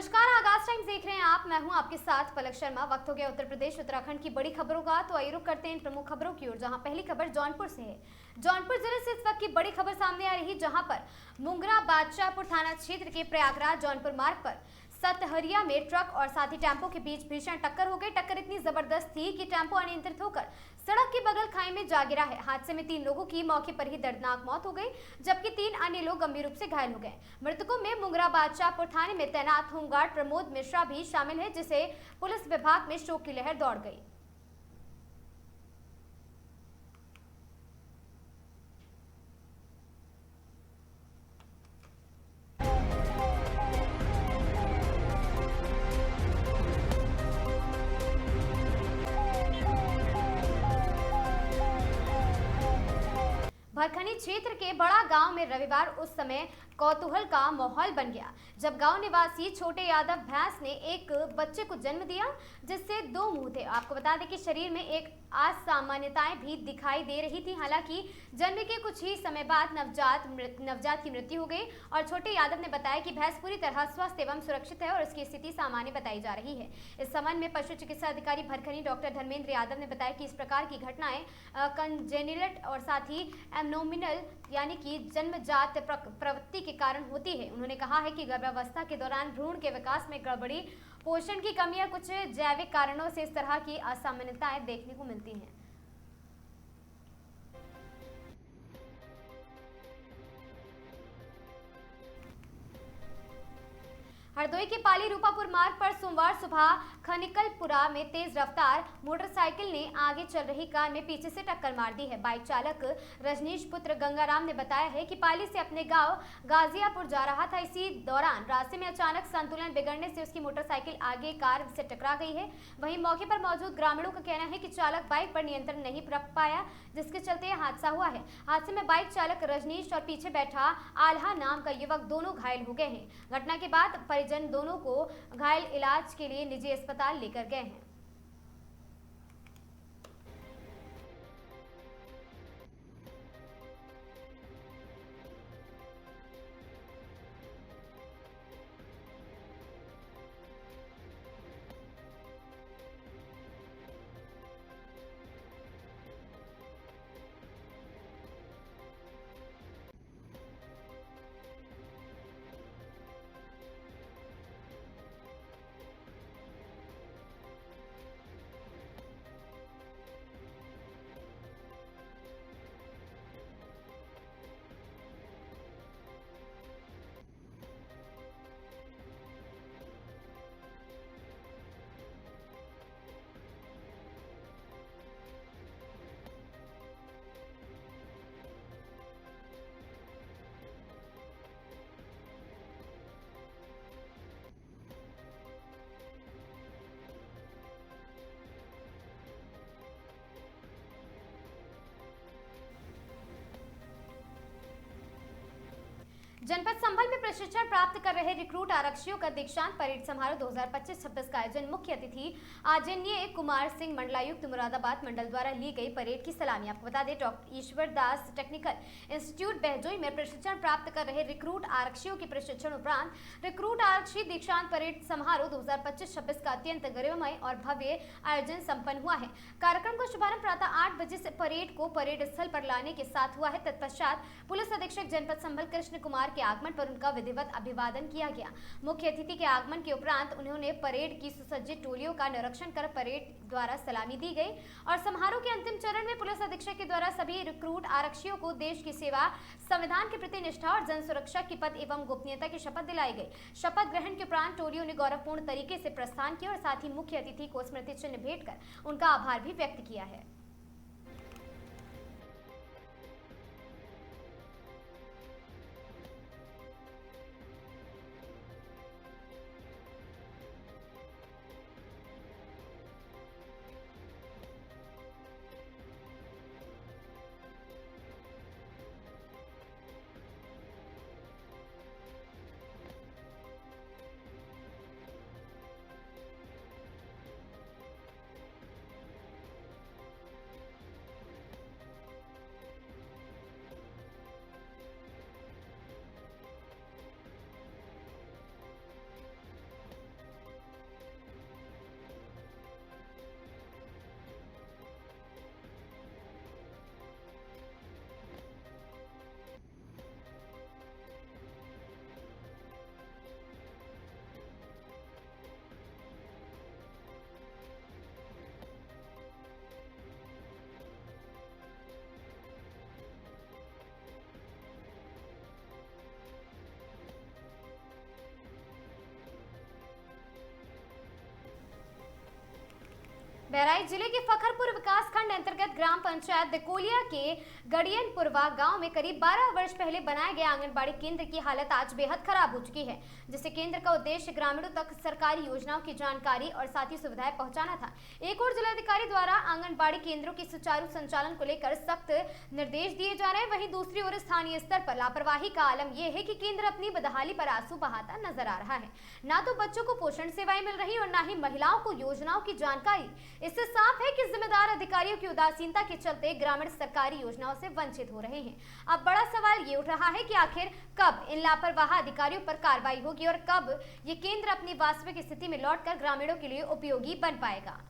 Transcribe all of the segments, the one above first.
नमस्कार, आगाज टाइम्स देख रहे हैं आप। मैं हूं आपके साथ पलक शर्मा। वक्त हो गया उत्तर प्रदेश उत्तराखंड की बड़ी खबरों का, तो आइए रुक करते हैं इन प्रमुख खबरों की ओर, जहां पहली खबर जौनपुर से है। जौनपुर जिले से इस वक्त की बड़ी खबर सामने आ रही, जहां पर मुंगरा बादशाहपुर थाना क्षेत्र के प्रयागराज जौनपुर मार्ग पर सतहरिया में ट्रक और साथ ही टेम्पो के बीच भीषण टक्कर हो गई। टक्कर इतनी जबरदस्त थी कि टेम्पो अनियंत्रित होकर सड़क के बगल खाई में जा गिरा है। हादसे में 3 लोगों की मौके पर ही दर्दनाक मौत हो गई, जबकि 3 अन्य लोग गंभीर रूप से घायल हो गए। मृतकों में मुंगरा बादशाहपुर थाने में तैनात होमगार्ड प्रमोद मिश्रा भी शामिल है, जिसे पुलिस विभाग में शोक की लहर दौड़ गई। भरखनी क्षेत्र के बड़ा गांव में रविवार उस समय कौतूहल का माहौल बन गया, जब गांव निवासी छोटे यादव भैंस ने एक बच्चे को जन्म दिया, जिससे 2 मुंह थे। आपको बता दें कि शरीर में एक असामान्यताएं भी दिखाई दे रही थी। हालांकि जन्म के कुछ ही समय बाद नवजात की मृत्यु हो गई और छोटे यादव ने बताया कि भैंस पूरी तरह स्वस्थ एवं सुरक्षित है और उसकी स्थिति सामान्य बताई जा रही है। इस संबंध में पशु चिकित्सा अधिकारी भरखनी डॉक्टर धर्मेंद्र यादव ने बताया कि इस प्रकार की घटनाएं कंजेनिटल और साथ ही एब्नोमिनल यानी कि जन्मजात प्रवृत्ति के कारण होती है। उन्होंने कहा है कि गर्भावस्था के दौरान भ्रूण के विकास में गड़बड़ी, पोषण की कमी या कुछ जैविक कारणों से इस तरह की असामान्यताएं देखने को मिलती हैं। हरदोई के पाली रूपापुर मार्ग पर सोमवार सुबह खनिकलपुरा में तेज रफ्तार मोटरसाइकिल ने आगे चल रही कार में पीछे से टक्कर मार दी है। बाइक चालक रजनीश पुत्र गंगाराम ने बताया है कि पाली से अपने गांव गाजियापुर जा रहा था। इसी दौरान रास्ते में अचानक संतुलन बिगड़ने से उसकी मोटरसाइकिल आगे कार से टकरा गई है। वहीं मौके पर मौजूद ग्रामीणों का कहना है कि चालक बाइक पर नियंत्रण नहीं रख पाया, जिसके चलते यह हादसा हुआ है। हादसे में बाइक चालक रजनीश और पीछे बैठा आल्हा नाम का युवक दोनों घायल हो गए हैं। घटना के बाद परिजन दोनों को घायल इलाज के लिए निजी अस्पताल लेकर गए हैं। जनपद संभल में प्रशिक्षण प्राप्त कर रहे रिक्रूट आरक्षियों का दीक्षांत परेड समारोह 2025-26 का आयोजन मुख्य अतिथि आजन्य कुमार सिंह मंडलायुक्त मुरादाबाद मंडल द्वारा ली गई परेड की सलामी। आपको बता दें, डॉक्टर ईश्वर दास टेक्निकल इंस्टीट्यूट बहजोई में प्रशिक्षण प्राप्त कर रहे रिक्रूट आरक्षियों के प्रशिक्षण उपरांत रिक्रूट आरक्षी दीक्षांत परेड समारोह 2025-26 का अत्यंत गरिमामय और भव्य आयोजन संपन्न हुआ है। कार्यक्रम का शुभारंभ प्रातः 8 बजे से परेड को परेड स्थल पर लाने के साथ हुआ है। तत्पश्चात पुलिस अधीक्षक जनपद संभल कृष्ण कुमार के आगमन पर उनका विधिवत अभिवादन किया गया। मुख्य अतिथि के आगमन के उपरांत उन्होंने परेड की सुसज्जित टोलियों का निरीक्षण कर परेड द्वारा सलामी दी गई और समारोह के अंतिम चरण में पुलिस अधीक्षक के द्वारा सभी रिक्रूट आरक्षियों को देश की सेवा, संविधान के प्रति निष्ठा और जन सुरक्षा की पद एवं गोपनीयता की शपथ दिलाई गई। शपथ ग्रहण के उपरांत टोलियों ने गौरवपूर्ण तरीके से प्रस्थान किया और साथ ही मुख्य अतिथि को स्मृति चिन्ह भेंट कर उनका आभार भी व्यक्त किया है। बहराइच जिले के फखरपुर विकासखंड अंतर्गत ग्राम पंचायत दिकोलिया के गड़ियनपुरवा गांव में करीब 12 वर्ष पहले बनाए गए आंगनबाड़ी केंद्र की हालत आज बेहद खराब हो चुकी है, जिससे केंद्र का उद्देश्य ग्रामीणों तक सरकारी योजनाओं की जानकारी और साथ ही सुविधाएं पहुंचाना था। एक और जिलाधिकारी द्वारा आंगनबाड़ी केंद्रों के सुचारू संचालन को लेकर सख्त निर्देश दिए जा रहे हैं, वहीं दूसरी ओर स्थानीय स्तर पर लापरवाही का आलम यह है कि केंद्र अपनी बदहाली पर आंसू बहाता नजर आ रहा है। ना तो बच्चों को पोषण सेवाएं मिल रही और न ही महिलाओं को योजनाओं की जानकारी। इससे साफ है कि जिम्मेदार अधिकारियों की उदासीनता के चलते ग्रामीण सरकारी योजनाओं से वंचित हो रहे हैं। अब बड़ा सवाल ये उठ रहा है कि आखिर कब इन लापरवाह अधिकारियों पर कार्रवाई होगी और कब ये केंद्र अपनी वास्तविक स्थिति में लौटकर ग्रामीणों के लिए उपयोगी बन पाएगा।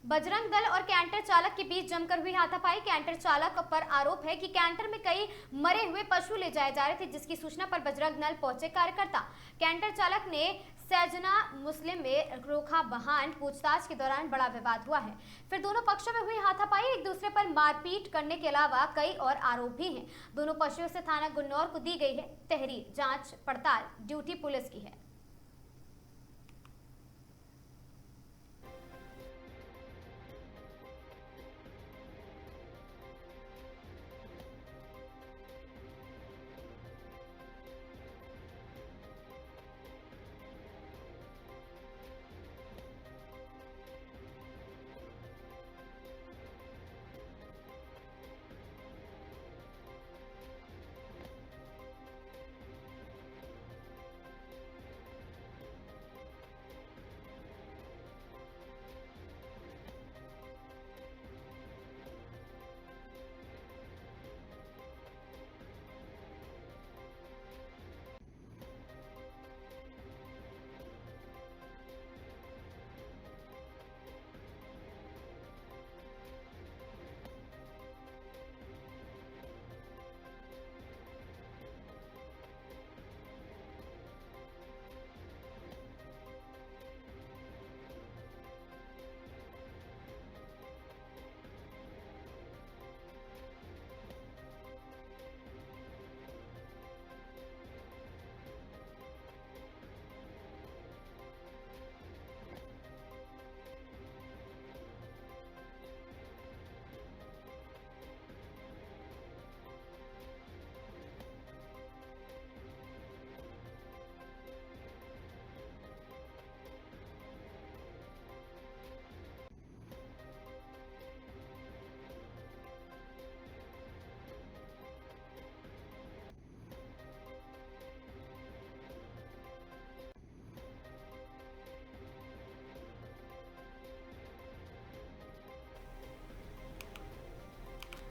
बजरंग दल और कैंटर चालक के बीच जमकर हुई हाथापाई। कैंटर चालक पर आरोप है कि कैंटर में कई मरे हुए पशु ले जाए जा रहे थे, जिसकी सूचना पर बजरंग दल पहुंचे कार्यकर्ता। कैंटर चालक ने सैजना मुस्लिम में रोका वाहन। पूछताछ के दौरान बड़ा विवाद हुआ है। फिर दोनों पक्षों में हुई हाथापाई। एक दूसरे पर मारपीट करने के अलावा कई और आरोप भी हैं। दोनों पक्षों से थाना गुन्नौर को दी गई है तहरीर। जांच पड़ताल ड्यूटी पुलिस की है।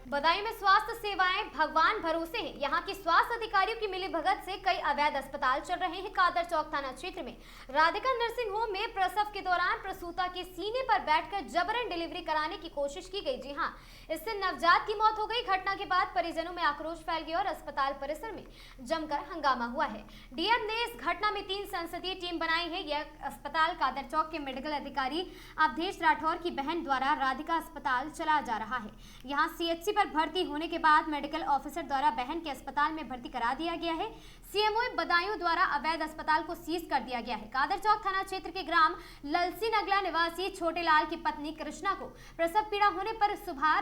बदायूं में स्वास्थ्य सेवाएं भगवान भरोसे हैं। यहाँ के स्वास्थ्य अधिकारियों की मिलीभगत से कई अवैध अस्पताल चल रहे हैं। कादर चौक थाना क्षेत्र में राधिका नर्सिंग होम में प्रसव के दौरान प्रसूता के सीने पर बैठकर जबरन डिलीवरी कराने की कोशिश की गई। जी हां, इससे नवजात की मौत हो गई। घटना के बाद परिजनों में आक्रोश फैल गया और अस्पताल परिसर में जमकर हंगामा हुआ है। डीएम ने इस घटना में 3 संसदीय टीम बनाई है। यह अस्पताल कादर चौक के मेडिकल अधिकारी अवधेश राठौर की बहन द्वारा राधिका अस्पताल चलाया जा रहा है। यहाँ सीएचसी पर भर्ती होने के बाद मेडिकल ऑफिसर द्वारा बहन के अस्पताल में भर्ती करा दिया गया है। सीएमओ बदायूं द्वारा अवैध अस्पताल को सीज कर दिया गया है। कादर चौक थाना क्षेत्र के ग्राम ललसी नगला निवासी छोटेलाल की पत्नी कृष्णा को प्रसव पीड़ा होने पर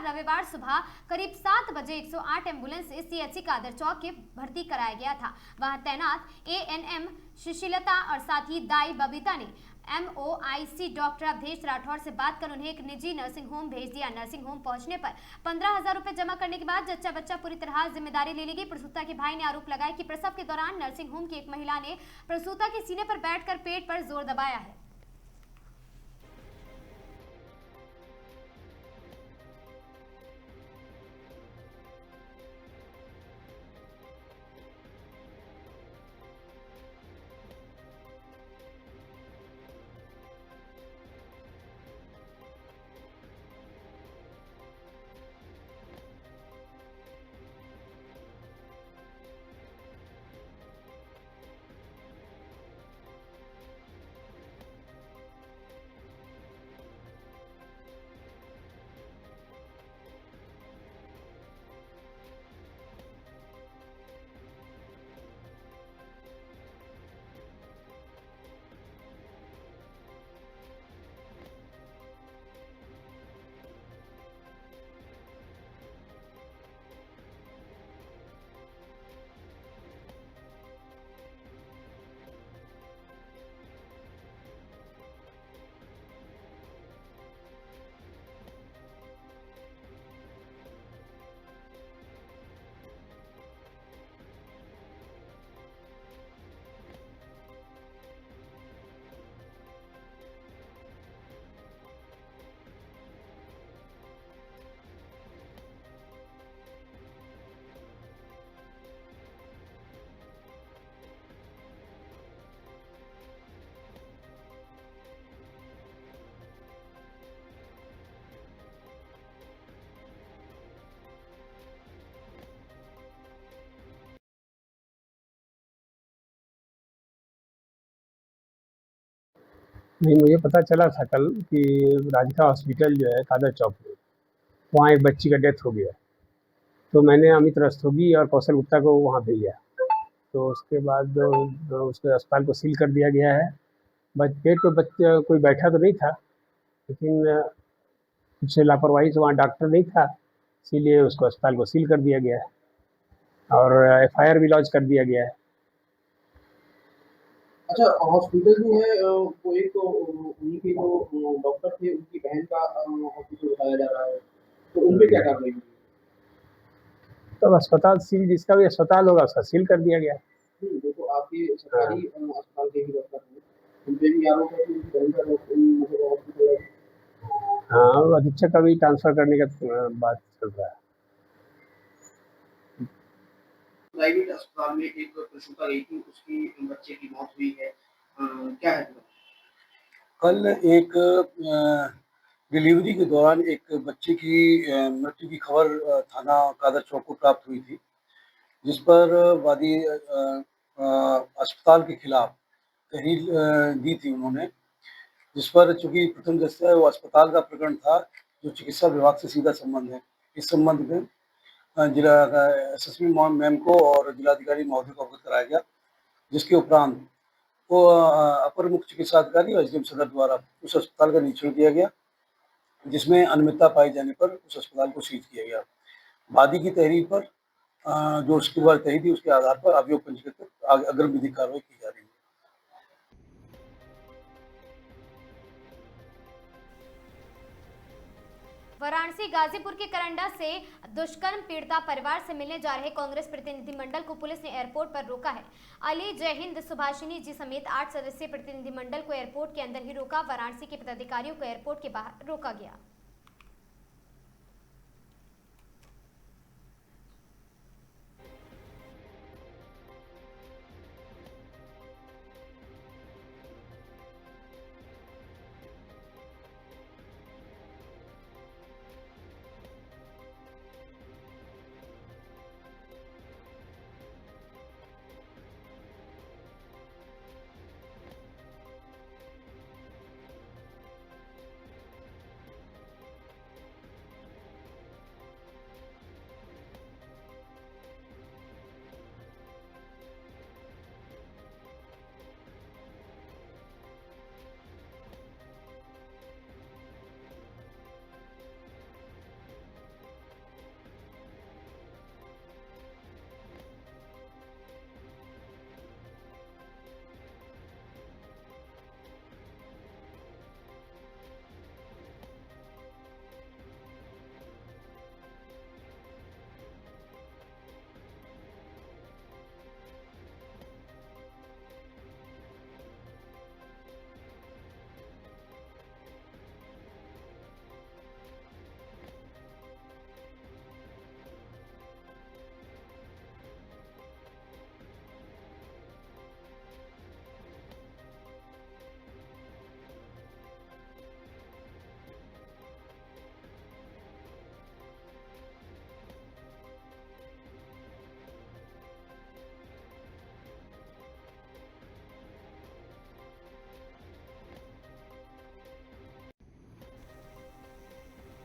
रविवार सुबह करीब 7 बजे 108 एम्बुलेंस से सीएचसी कादर चौक के भर्ती कराया गया था। वहां तैनात एएनएम सुशीलता और साथ ही दाई बबीता ने MOIC डॉक्टर अवधेश राठौर से बात कर उन्हें एक निजी नर्सिंग होम भेज दिया। नर्सिंग होम पहुंचने पर 15,000 रुपए जमा करने के बाद जच्चा बच्चा पूरी तरह जिम्मेदारी ले ली गई। प्रसूता के भाई ने आरोप लगाया कि प्रसव के दौरान नर्सिंग होम की एक महिला ने प्रसूता के सीने पर बैठकर पेट पर जोर दबाया है। नहीं, मुझे पता चला था कल कि राधिका हॉस्पिटल जो है कादर चौक में, वहाँ एक बच्ची का डेथ हो गया। तो मैंने अमित रस्तोगी और कौशल गुप्ता को वहाँ भेजा। तो उसके बाद उसके अस्पताल को सील कर दिया गया है। बेड पे बच्चा कोई बैठा तो नहीं था, लेकिन कुछ लापरवाही से वहाँ डॉक्टर नहीं था, इसीलिए उसको अस्पताल को सील कर दिया गया है और एफआईआर भी लॉन्च कर दिया गया है। अच्छा, हॉस्पिटल जो है वो एक उन्हीं के जो डॉक्टर थे उनकी बहन का हॉस्पिटल बताया जा रहा है, तो उन पे क्या कार्रवाई हुई? तब अस्पताल सील, जिसका भी अस्पताल होगा उसका सील कर दिया गया है। देखो आपके हाँ, सरकारी अस्पताल के ही डॉक्टर हैं, उन पे भी आरोप है कि उनकी बहन का मतलब हॉस्पिटल है। हाँ, वो अधीक्षक का भी ट्रांसफ़र करने का बात चल रहा है। प्राइवेट अस्पताल में एक प्रसूता गई थी, उसकी बच्चे की मौत हुई है। क्या है पूरा? कल एक डिलीवरी के दौरान एक बच्चे की मृत्यु की खबर थाना कादर चौक को प्राप्त हुई थी, जिस पर वादी अस्पताल के खिलाफ तहरीर दी थी उन्होंने, जिस पर चूंकि प्रथम दृष्टया वो अस्पताल का प्रकरण था जो चिकित्सा विभाग से सीधा संबंध है। इस संबंध में जिला एसएसपी मैम को और जिलाधिकारी महोदय को अवगत कराया गया, जिसके उपरांत वो अपर मुख्य चिकित्सा अधिकारी और एसडीएम सदर द्वारा उस अस्पताल का निरीक्षण किया गया, जिसमें अनियमितता पाए जाने पर उस अस्पताल को सीज किया गया। वादी की तहरीर पर जो उसके बाद तहरीर थी उसके आधार पर अभियोग पंजीकृत कर अग्रिम विधिक कार्रवाई की जा रही है। वाराणसी गाजीपुर के करंडा से दुष्कर्म पीड़िता परिवार से मिलने जा रहे कांग्रेस प्रतिनिधिमंडल को पुलिस ने एयरपोर्ट पर रोका है। अली जय हिंद सुभाषिनी जी समेत 8 सदस्यीय प्रतिनिधिमंडल को एयरपोर्ट के अंदर ही रोका। वाराणसी के पदाधिकारियों को एयरपोर्ट के बाहर रोका गया।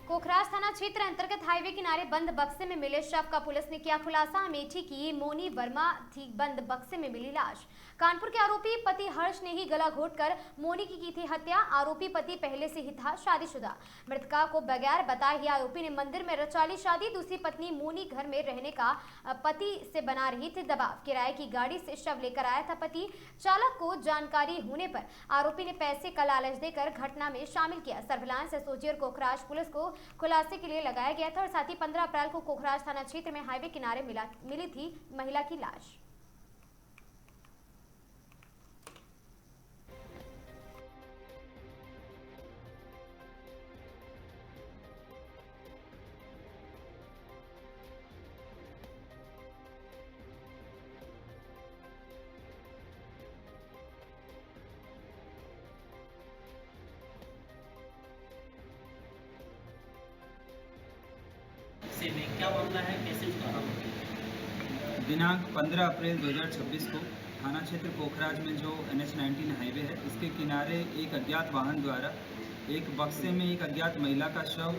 कोखराज थाना क्षेत्र अंतर्गत हाईवे किनारे बंद बक्से में मिले शव का पुलिस ने किया खुलासा। अमेठी की मोनी वर्मा थी बंद बक्से में मिली लाश। कानपुर के आरोपी पति हर्ष ने ही गला घोटकर मोनी की थी हत्या। आरोपी पति पहले से ही था शादीशुदा। मृतका को बगैर बताए ही आरोपी ने मंदिर में रचा ली शादी। दूसरी पत्नी मोनी घर में रहने का पति से बना रही थी दबाव। किराए की गाड़ी से शव लेकर आया था पति। चालक को जानकारी होने पर आरोपी ने पैसे का लालच देकर घटना में शामिल किया। सर्विलांस एसओजी और कोखराज पुलिस को खुलासे के लिए लगाया गया था और साथ ही 15 अप्रैल को कोखराज थाना क्षेत्र में हाईवे किनारे मिली थी महिला की लाश। से में क्या मामला है, कैसे उसका आरोप है? दिनांक 15 अप्रैल 2026 को थाना क्षेत्र पोखराज में जो NH-19 हाईवे है, इसके किनारे एक अज्ञात वाहन द्वारा एक बक्से में एक अज्ञात महिला का शव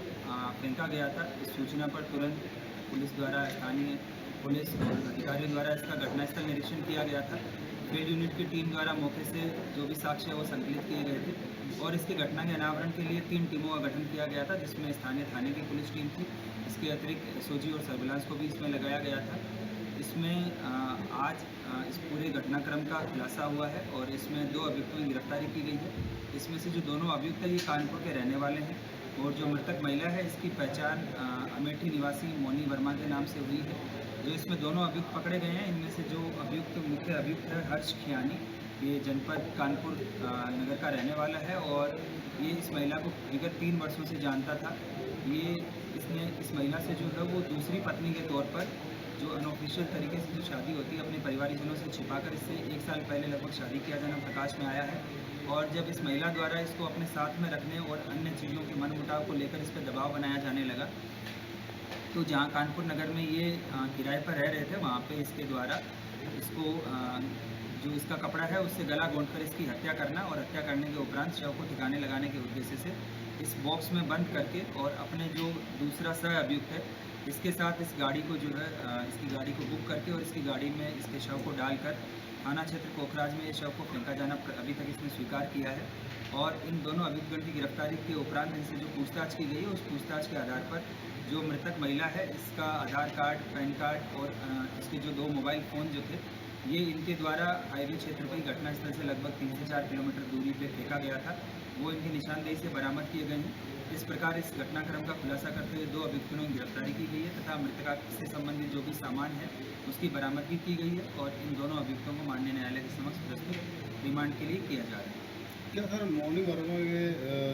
फेंका गया था। इस सूचना पर तुरंत पुलिस द्वारा, स्थानीय पुलिस और अधिकारियों द्वारा इसका घटनास्थल निरीक्षण किया गया था। फील्ड यूनिट की टीम द्वारा मौके से जो भी साक्ष्य है वो संकलित किए गए थे और इसकी घटना के अनावरण के लिए 3 टीमों का गठन किया गया था, जिसमें स्थानीय थाने की पुलिस टीम थी। इसके अतिरिक्त SOG और सर्विलांस को भी इसमें लगाया गया था। इसमें आज इस पूरे घटनाक्रम का खुलासा हुआ है और इसमें 2 अभियुक्तों की गिरफ्तारी की गई है। इसमें से जो दोनों अभियुक्त हैं ये कानपुर के रहने वाले हैं और जो मृतक महिला है इसकी पहचान अमेठी निवासी मोनी वर्मा के नाम से हुई है। जो इसमें दोनों अभियुक्त पकड़े गए हैं, इनमें से जो मुख्य अभियुक्त है हर्ष खियानी, ये जनपद कानपुर नगर का रहने वाला है और ये इस महिला को विगत 3 वर्षों से जानता था। इसने इस महिला से जो है वो दूसरी पत्नी के तौर पर, जो अनऑफिशियल तरीके से जो शादी होती है अपने परिवारजनों से छिपाकर, इससे 1 साल पहले लगभग शादी किया जाना प्रकाश में आया है। और जब इस महिला द्वारा इसको अपने साथ में रखने और अन्य चीज़ों के मनमुटाव को लेकर इस पर दबाव बनाया जाने लगा, तो जहाँ कानपुर नगर में ये किराए पर रह रहे थे वहाँ पे इसके द्वारा इसको जो इसका कपड़ा है उससे गला गोंदकर इसकी हत्या करना और हत्या करने के उपरांत शव को ठिकाने लगाने के उद्देश्य से इस बॉक्स में बंद करके और अपने जो दूसरा सह अभियुक्त है इसके साथ इस गाड़ी को जो है इसकी गाड़ी को बुक करके और इसकी गाड़ी में इसके शव को डालकर थाना क्षेत्र पोखराज में ये शव को फेंका जाना अभी तक इसने स्वीकार किया है। और इन दोनों अभियुक्तगण की गिरफ्तारी के उपरांत इनसे जो पूछताछ की गई है उस पूछताछ के आधार पर जो मृतक महिला है इसका आधार कार्ड, पैन कार्ड और इसके जो 2 मोबाइल फ़ोन जो थे ये इनके द्वारा हाईवे क्षेत्र पर घटनास्थल से लगभग 3 से 4 किलोमीटर दूरी पर फेंका गया था, वो इनकी निशानदेही से बरामद किए गए हैं। इस प्रकार इस घटनाक्रम का खुलासा करते हुए 2 अभियुक्तों की गिरफ्तारी की गई है तथा मृतका से संबंधित जो भी सामान है उसकी बरामदगी की गई है और इन दोनों अभियुक्तों को माननीय न्यायालय के समक्ष प्रस्तुत रिमांड के लिए किया जा रहा है। क्या सर मोनी वर्मा के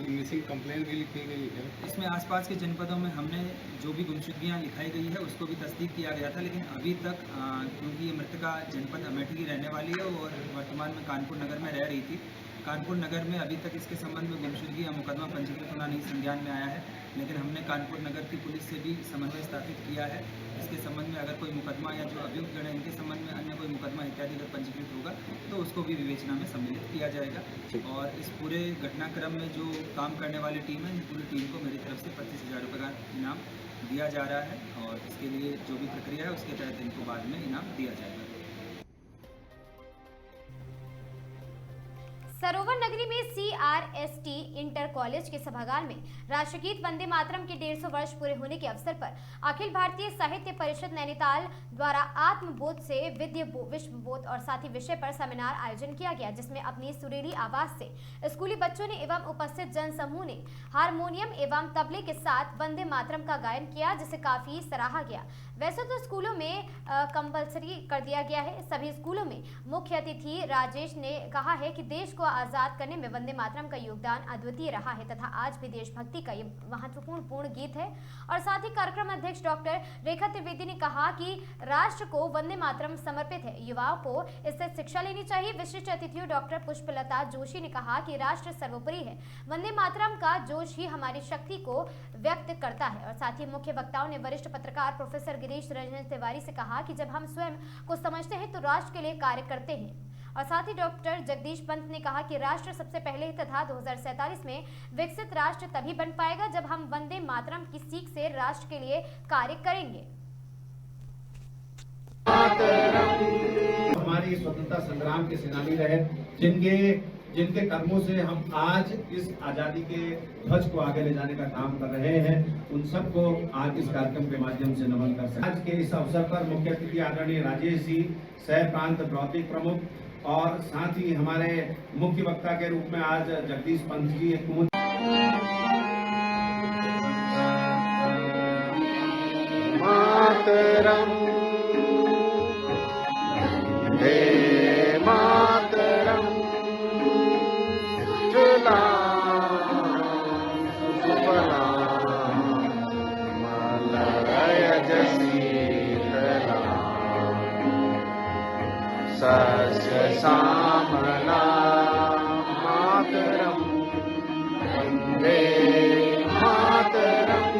मिसिंग कंप्लेन भी लिखी गई है? इसमें आसपास के जनपदों में हमने जो भी गुमशुदगियाँ लिखाई गई है उसको भी तस्दीक किया गया था, लेकिन अभी तक क्योंकि ये मृतका जनपद अमेठी की रहने वाली है और वर्तमान में कानपुर नगर में रह रही थी, कानपुर नगर में अभी तक इसके संबंध में गुमशुदगी या मुकदमा पंजीकृत होना नहीं संज्ञान में आया है, लेकिन हमने कानपुर नगर की पुलिस से भी समन्वय स्थापित किया है। इसके संबंध में अगर कोई मुकदमा या जो अभियुक्त गण है इनके संबंध में अन्य कोई मुकदमा इत्यादि अगर पंजीकृत होगा तो उसको भी विवेचना में सम्मिलित किया जाएगा। और इस पूरे घटनाक्रम में जो काम करने वाली टीम है, पूरी टीम को मेरी तरफ से 25,000 रुपये का इनाम दिया जा रहा है और इसके लिए जो भी प्रक्रिया है उसके तहत इनको बाद में इनाम दिया जाएगा। सरोवर नगरी में CRST इंटर कॉलेज के सभागार में राष्ट्रगीत वंदे मातरम के 150 वर्ष पूरे होने के अवसर पर अखिल भारतीय साहित्य परिषद नैनीताल द्वारा आत्मबोध से विश्वबोध और साथी विषय पर सेमिनार आयोजन किया गया, जिसमें अपनी सुरीली आवाज से स्कूली बच्चों ने एवं उपस्थित जन समूह ने हारमोनियम एवं तबले के साथ वंदे मातरम का गायन किया, जिसे काफी सराहा गया। वैसे तो स्कूलों में कंपलसरी कर दिया गया है। सभी स्कूलों में मुख्य अतिथि राजेश ने कहा है कि देश को आजाद करने में वंदे मातरम का योगदान अद्वितीय रहा है तथा आज भी देशभक्ति का ये महत्वपूर्ण गीत है। और साथ ही कार्यक्रम अध्यक्ष डॉक्टर रेखा त्रिवेदी ने कहा कि राष्ट्र को वंदे मातरम समर्पित है, युवाओं को इससे शिक्षा लेनी चाहिए। विशिष्ट अतिथियों डॉक्टर पुष्पलता जोशी ने कहा कि राष्ट्र सर्वोपरि है, वंदे मातरम का जोश ही हमारी शक्ति को व्यक्त करता है। और साथ ही मुख्य वक्ताओं ने वरिष्ठ पत्रकार प्रोफेसर गिरीश रंजन तिवारी से कहा कि जब हम स्वयं को समझते हैं तो राष्ट्र के लिए कार्य करते हैं। और साथ ही डॉक्टर जगदीश पंत ने कहा कि राष्ट्र सबसे पहले तथा 2047 में विकसित राष्ट्र तभी बन पाएगा जब हम वंदे मातरम की सीख से राष्ट्र के लिए कार्य करेंगे। हमारी स्वतंत्रता संग्राम के सेनानी रहे, जिनके कर्मों से हम आज इस आजादी के ध्वज को आगे ले जाने का काम कर रहे हैं, उन सबको आज इस कार्यक्रम के माध्यम से नमन कर सकते। आज के इस अवसर पर मुख्य अतिथि आदरणीय राजेश जी, सह प्रांत भौतिक प्रमुख और साथ ही हमारे मुख्य वक्ता के रूप में आज जगदीश पंत जी एक मातरम हे मातरम जुला सुफला मलय जसीतला सस्य श्यामला मातरम वंदे मातरम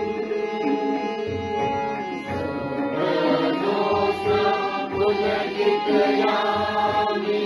पुलकित यामिनी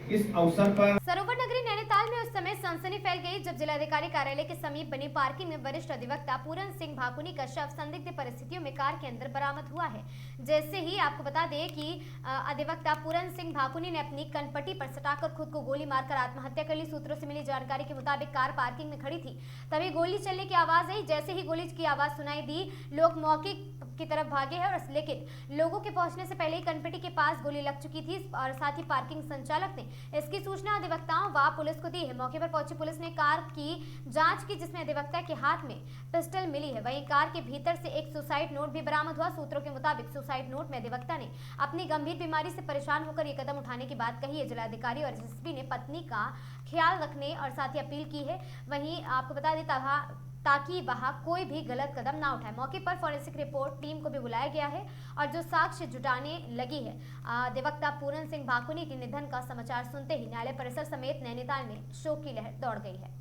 इस अवसर पर सरोवर नगरी नैनीताल में उस समय सनसनी फैल गई जब जिलाधिकारी कार्यालय के समीप बनी पार्किंग में वरिष्ठ अधिवक्ता पूरन सिंह भाकुनी का शव संदिग्ध परिस्थितियों में कार के अंदर बरामद हुआ है। जैसे ही आपको बता दें कि अधिवक्ता पूरन सिंह भाकुनी ने अपनी कनपट्टी पर सटाकर खुद को गोली मारकर आत्महत्या कर ली। सूत्रों से मिली जानकारी के मुताबिक कार पार्किंग में खड़ी थी, तभी गोली चलने की आवाज आई। जैसे ही गोली की आवाज सुनाई दी, लोग मौके की तरफ भागे हैं, और लेकिन लोगों के पहुंचने से पहले ही कनपट्टी के पास गोली लग चुकी थी और साथ ही पार्किंग संचालक ने इसकी सूचना अधिवक्ताओं व पुलिस को दी है। मौके पर पहुंची पुलिस ने कार की जांच की, जिसमें अधिवक्ता के हाथ में पिस्टल मिली है। वहीं कार के भीतर से एक सुसाइड नोट भी बरामद हुआ। सूत्रों के मुताबिक सुसाइड नोट में अधिवक्ता ने अपनी गंभीर बीमारी से परेशान होकर ये कदम उठाने की बात कही है। जिलाधिकारी और एसएसपी ने पत्नी का ख्याल रखने और साथ ही अपील की है। वहीं आपको बता दें ताकि वहां कोई भी गलत कदम ना उठाए। मौके पर फॉरेंसिक रिपोर्ट टीम को भी बुलाया गया है और जो साक्ष्य जुटाने लगी है। अधिवक्ता पूरन सिंह भाकुनी के निधन का समाचार सुनते ही न्यायालय परिसर समेत नैनीताल में शोक की लहर दौड़ गई है।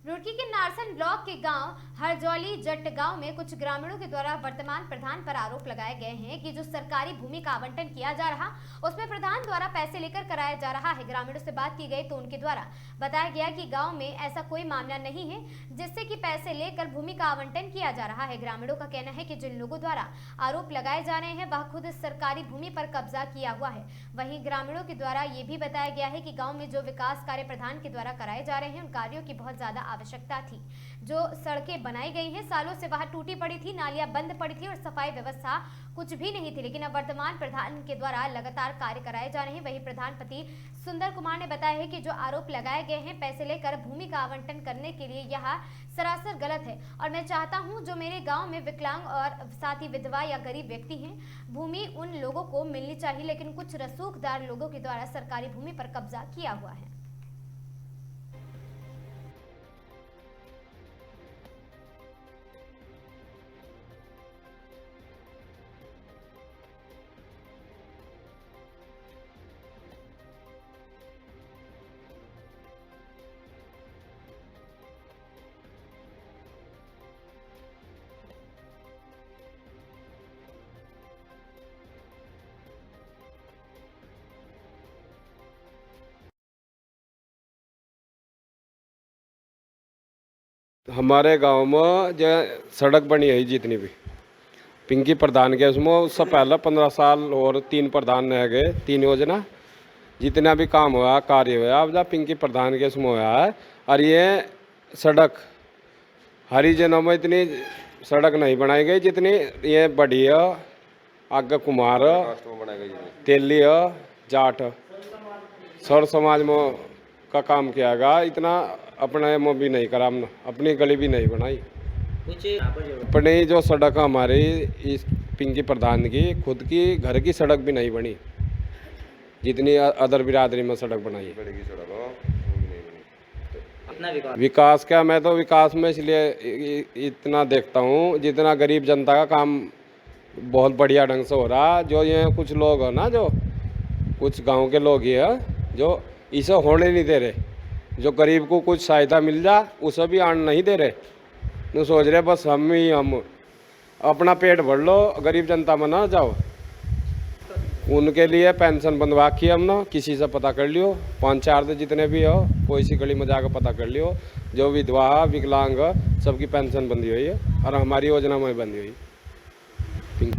रुड़की के नारसन ब्लॉक के गांव हरजौली जट्ट गांव में कुछ ग्रामीणों के द्वारा वर्तमान प्रधान पर आरोप लगाए गए हैं कि जो सरकारी भूमि का आवंटन किया जा रहा उसमें प्रधान द्वारा पैसे लेकर कराया जा रहा है। ग्रामीणों से बात की गई तो उनके द्वारा बताया गया कि गांव में ऐसा कोई मामला नहीं है जिससे कि पैसे लेकर भूमि का आवंटन किया जा रहा है। ग्रामीणों का कहना है कि जिन लोगों द्वारा आरोप लगाए जा रहे हैं वह खुद सरकारी भूमि पर कब्जा किया हुआ है। वहीं ग्रामीणों के द्वारा ये भी बताया गया है कि गाँव में जो विकास कार्य प्रधान के द्वारा कराए जा रहे हैं उन कार्यों की बहुत ज्यादा आवश्यकता थी। जो सड़कें बनाई गई हैं सालों से वहां टूटी पड़ी थी, नालियां बंद पड़ी थी और सफाई व्यवस्था कुछ भी नहीं थी, लेकिन अब वर्तमान प्रधान के द्वारा लगातार कार्य कराए जा रहे हैं। वहीं प्रधानपति सुंदर कुमार ने बताया है कि जो आरोप लगाए गए हैं पैसे लेकर भूमि का आवंटन करने के लिए, यह सरासर गलत है और मैं चाहता हूं जो मेरे गांव में विकलांग और साथ ही विधवा या गरीब व्यक्ति हैं, भूमि उन लोगों को मिलनी चाहिए, लेकिन कुछ रसूखदार लोगों के द्वारा सरकारी भूमि पर कब्जा किया हुआ है। हमारे गांव में जो सड़क बनी है जितनी भी पिंकी प्रधान के उसमें उससे पहले 15 साल और 3 प्रधान रह गए, 3 योजना जितना भी काम हुआ कार्य हुआ अब जा पिंकी प्रधान के उसमें हुआ है। और ये सड़क हरिजनों में इतनी सड़क नहीं बनाई गई जितनी ये बड़ी है। आगे कुमार तेली जाट सर समाज में का काम किया गया, इतना अपने में भी नहीं करा, हमने अपनी गली भी नहीं बनाई। अपनी जो सड़क हमारी इस पिंकी प्रधान की खुद की घर की सड़क भी नहीं बनी जितनी अदर बिरादरी में सड़क बनाई है। विकास क्या, मैं तो विकास में इसलिए इतना देखता हूँ जितना गरीब जनता का काम बहुत बढ़िया ढंग से हो रहा। जो ये कुछ लोग है ना, जो कुछ गांव के लोग ही है जो इसे होने नहीं दे रहे, जो गरीब को कुछ सहायता मिल जा उसे भी आन नहीं दे रहे। तो सोच रहे बस हम अपना पेट भर लो, गरीब जनता में ना जाओ। उनके लिए पेंशन बंधवा की हमने, किसी से पता कर लियो, 5-4 जितने भी हो कोई सी गली में जाकर पता कर लियो, जो विधवा विकलांग सबकी पेंशन बंधी हुई है और हमारी योजना में बंधी हुई।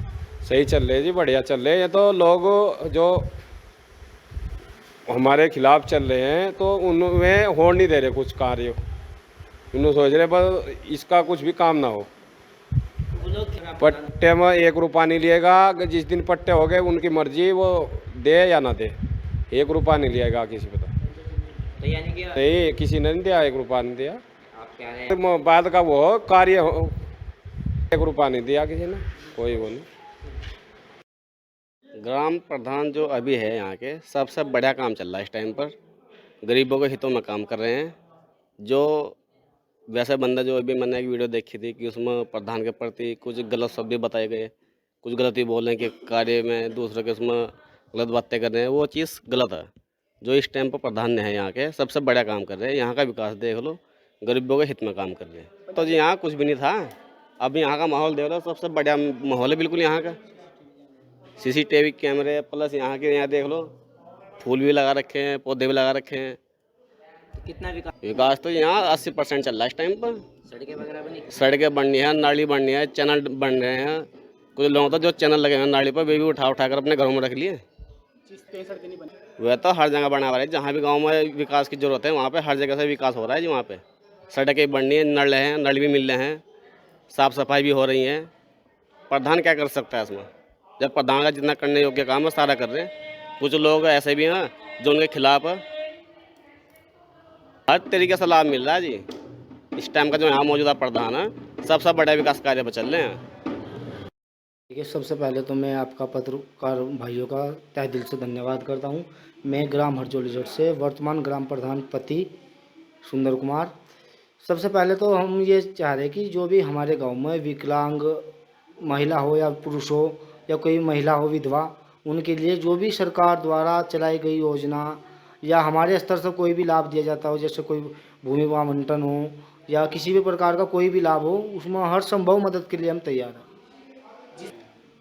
सही चल रहे जी, बढ़िया चल रहे। ये तो लोग जो हमारे खिलाफ चल रहे हैं तो उनमें हो नहीं दे रहे कुछ कार्य, उन्होंने सोच रहे बस इसका कुछ भी काम ना हो। पट्टे में 1 रुपया नहीं लिएगा, जिस दिन पट्टे हो गए उनकी मर्जी, वो दे या ना दे, 1 रुपया नहीं लिएगा किसी को। तो यानी कि नहीं, किसी ने नहीं दिया, 1 रुपया नहीं दिया। आप कह रहे हैं बाद का वो कार्य हो, 1 रुपया नहीं दिया किसी ने, कोई वो नहीं। ग्राम प्रधान जो अभी है यहाँ के सबसे बढ़िया काम चल रहा है इस टाइम पर, गरीबों के हितों में काम कर रहे हैं। जो वैसे बंदा जो अभी मैंने एक वीडियो देखी थी कि उसमें प्रधान के प्रति कुछ गलत शब्द भी बताए गए, कुछ गलती बोल रहे हैं कि कार्य में दूसरे के उसमें गलत बातें कर रहे हैं, वो चीज़ गलत है। जो इस टाइम पर प्रधान ने है यहाँ के सबसे बड़ा काम कर रहे हैं, यहाँ का विकास देख लो, गरीबों के हित में काम कर रहे हैं। तो जी यहाँ कुछ भी नहीं था, अब यहाँ का माहौल देख लो, सबसे बढ़िया माहौल है बिल्कुल यहाँ का। CCTV कैमरे प्लस यहाँ के यहाँ देख लो, फूल भी लगा रखे हैं, पौधे भी लगा रखे हैं। कितना विकास तो यहाँ 80% चल रहा है इस टाइम पर। सड़कें वगैरह बनी? सड़कें बननी है, नाली बननी है, चैनल बन रहे हैं। कुछ लोगों तो जो चैनल लगे हैं नाली पर वे भी उठा कर अपने घरों में रख लिए। वह तो हर जगह बना हुआ है, जहाँ भी गांव में विकास की जरूरत है वहाँ पे हर जगह से विकास हो रहा है जी। वहाँ पे सड़कें बननी है, नल भी मिल रहे हैं, साफ़ सफाई भी हो रही है। प्रधान क्या कर सकता है इसमें, जब प्रधान का जितना करने योग्य काम है सारा कर रहे हैं। कुछ लोग ऐसे भी हैं जो उनके खिलाफ है। हर तरीके से लाभ मिल रहा है जी। इस टाइम का जो यहाँ मौजूदा प्रधान है सबसे बड़ा विकास कार्य पर चल रहे हैं। देखिए, सबसे पहले तो मैं आपका पत्रकार भाइयों का तहे दिल से धन्यवाद करता हूं। मैं ग्राम हरजोलीजट से वर्तमान ग्राम प्रधान पति सुंदर कुमार। सबसे पहले तो हम ये चाह रहे हैं कि जो भी हमारे गांव में विकलांग महिला हो या पुरुष हो या कोई महिला हो विधवा, उनके लिए जो भी सरकार द्वारा चलाई गई योजना या हमारे स्तर से कोई भी लाभ दिया जाता हो, जैसे कोई भूमि आवंटन हो या किसी भी प्रकार का कोई भी लाभ हो, उसमें हर संभव मदद के लिए हम तैयार हैं।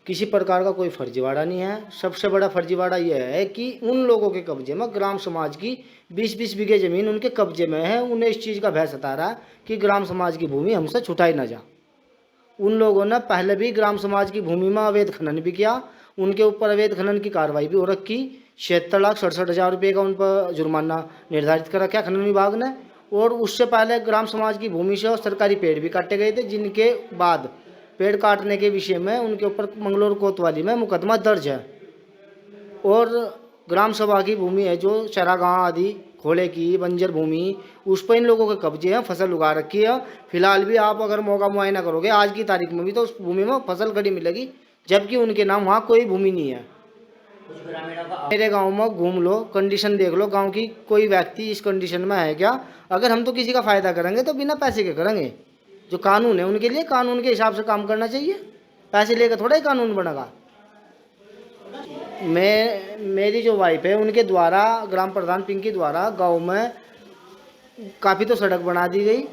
किसी प्रकार का कोई फर्जीवाड़ा नहीं है। सबसे बड़ा फर्जीवाड़ा यह है कि उन लोगों के कब्जे में, ग्राम समाज की 20-20 बीघे ज़मीन उनके कब्जे में है। उन्हें इस चीज़ का भय सता रहा है कि ग्राम समाज की भूमि हमसे छुटाई ना जा। उन लोगों ने पहले भी ग्राम समाज की भूमि में अवैध खनन भी किया, उनके ऊपर अवैध खनन की कार्रवाई भी हो रखी। 76,67,000 रुपये का उन पर जुर्माना निर्धारित कर रखा खनन विभाग ने। और उससे पहले ग्राम समाज की भूमि से सरकारी पेड़ भी काटे गए थे, जिनके बाद पेड़ काटने के विषय में उनके ऊपर मंगलौर कोतवाली में मुकदमा दर्ज है। और ग्राम सभा की भूमि है जो चरागाह आदि खोले की बंजर भूमि, उस पर इन लोगों के कब्जे हैं, फसल उगा रखी है। फिलहाल भी आप अगर मौका मुआयना करोगे आज की तारीख में भी तो उस भूमि में फसल खड़ी मिलेगी, जबकि उनके नाम वहाँ कोई भूमि नहीं है। मेरे गांव में घूम लो, कंडीशन देख लो गांव की, कोई व्यक्ति इस कंडीशन में है क्या? अगर हम तो किसी का फ़ायदा करेंगे तो बिना पैसे के करेंगे। जो कानून है उनके लिए कानून के हिसाब से काम करना चाहिए, पैसे लेकर थोड़ा ही कानून बनेगा। मेरी जो वाइफ है उनके द्वारा, ग्राम प्रधान पिंकी द्वारा गांव में काफ़ी तो सड़क बना दी गई,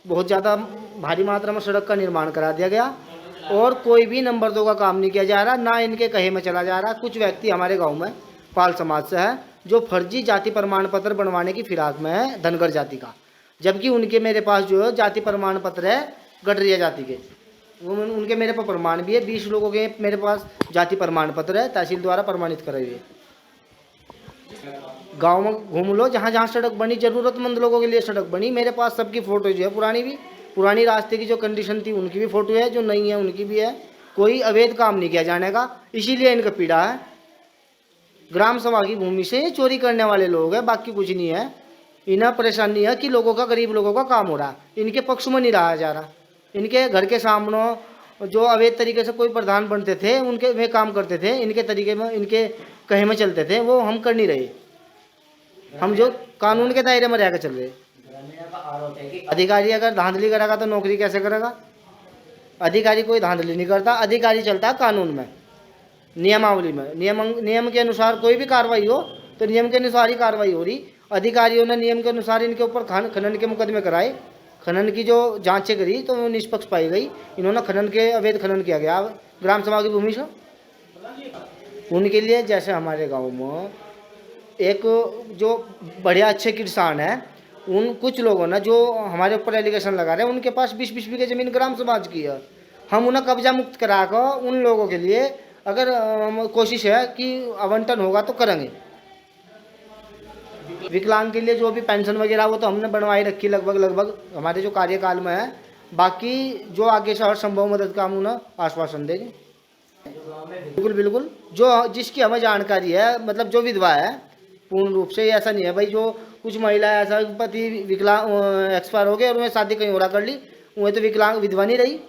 बहुत ज़्यादा भारी मात्रा में सड़क का निर्माण करा दिया गया, और कोई भी नंबर 2 का काम नहीं किया जा रहा, ना इनके कहे में चला जा रहा। कुछ व्यक्ति हमारे गांव में पाल समाज से है जो फर्जी जाति प्रमाण पत्र बनवाने की फिराक में है धनगर जाति का, जबकि उनके मेरे पास जो है जाति प्रमाण पत्र है गडरिया जाति के, वो उनके मेरे पास प्रमाण भी है। 20 लोगों के मेरे पास जाति प्रमाण पत्र है, तहसील द्वारा प्रमाणित कराए हुए। गांव में घूम लो, जहाँ जहाँ सड़क बनी, ज़रूरतमंद लोगों के लिए सड़क बनी, मेरे पास सबकी फ़ोटो जो है, पुरानी रास्ते की जो कंडीशन थी उनकी भी फ़ोटो है, जो नई है उनकी भी है। कोई अवैध काम नहीं किया जाने का, इसीलिए इनका पीड़ा है। ग्राम सभा की भूमि से चोरी करने वाले लोग हैं, बाकी कुछ नहीं है। इन्हें परेशानी है कि लोगों का, गरीब लोगों का काम हो रहा है, इनके पक्ष में नहीं रहा जा रहा। इनके घर के सामने जो अवैध तरीके से कोई प्रधान बनते थे उनके वे काम करते थे, इनके तरीके में, इनके कहे में चलते थे, वो हम कर नहीं रहे। हम जो कानून के दायरे में रहकर चल रहे। अधिकारी अगर धांधली करेगा तो नौकरी कैसे करेगा? अधिकारी कोई धांधली नहीं करता, अधिकारी चलता है कानून में, नियमावली में। नियम के अनुसार कोई भी कार्रवाई हो तो नियम के अनुसार ही कार्रवाई हो रही। अधिकारियों ने नियम के अनुसार इनके ऊपर खनन के मुकदमे कराए, खनन की जो जांचें करी तो वो निष्पक्ष पाई गई। इन्होंने खनन के अवैध खनन किया गया ग्राम सभा की भूमि से। उनके लिए जैसे हमारे गाँव में एक जो बढ़िया अच्छे किसान हैं, उन कुछ लोगों ने जो हमारे ऊपर एलिगेशन लगा रहे हैं, उनके पास 20-20 बीघे ज़मीन ग्राम समाज की है। हम उन्हें कब्जा मुक्त कराकर उन लोगों के लिए अगर कोशिश है कि आवंटन होगा तो करेंगे। विकलांग के लिए जो भी पेंशन वगैरह वो तो हमने बनवाई रखी लगभग हमारे जो कार्यकाल में है। बाकी जो आगे से हर संभव मदद का हम उन्हें आश्वासन देंगे। बिल्कुल जो जिसकी हमें जानकारी है, मतलब जो विधवा है, पूर्ण रूप से ऐसा नहीं है भाई जो कुछ महिला ऐसा पति विकलांग एक्सपायर हो गए और उन्हें शादी कहीं और कर ली, उन्हें तो विकलांग विधवा नहीं रही।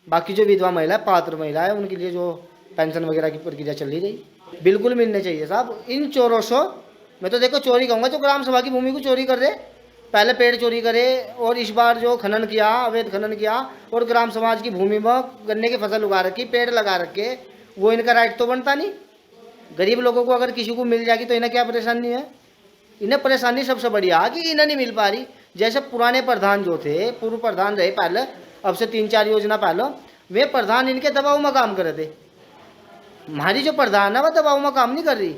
बाकी जो विधवा महिला पात्र महिला है उनके लिए जो पेंशन वगैरह की प्रक्रिया चल रही बिल्कुल मिलने चाहिए साहब। इन चोरों से मैं तो देखो चोरी कहूँगा, जो ग्राम सभा की भूमि को चोरी कर रहे, पहले पेड़ चोरी करे और इस बार जो खनन किया, अवैध खनन किया और ग्राम समाज की भूमि में गन्ने की फसल उगा रखी, पेड़ लगा रखे, वो इनका राइट तो बनता नहीं। गरीब लोगों को अगर किसी को मिल जाएगी तो इन्हें क्या परेशानी है? इन्हें परेशानी सबसे बढ़िया कि इन्हें नहीं मिल पा रही। जैसे पुराने प्रधान जो थे, पूर्व प्रधान रहे पहले, अब से 3-4 योजना पहले, वे प्रधान इनके दबाव में काम कर रहे थे। हमारी जो प्रधान है वह दबाव में काम नहीं कर रही,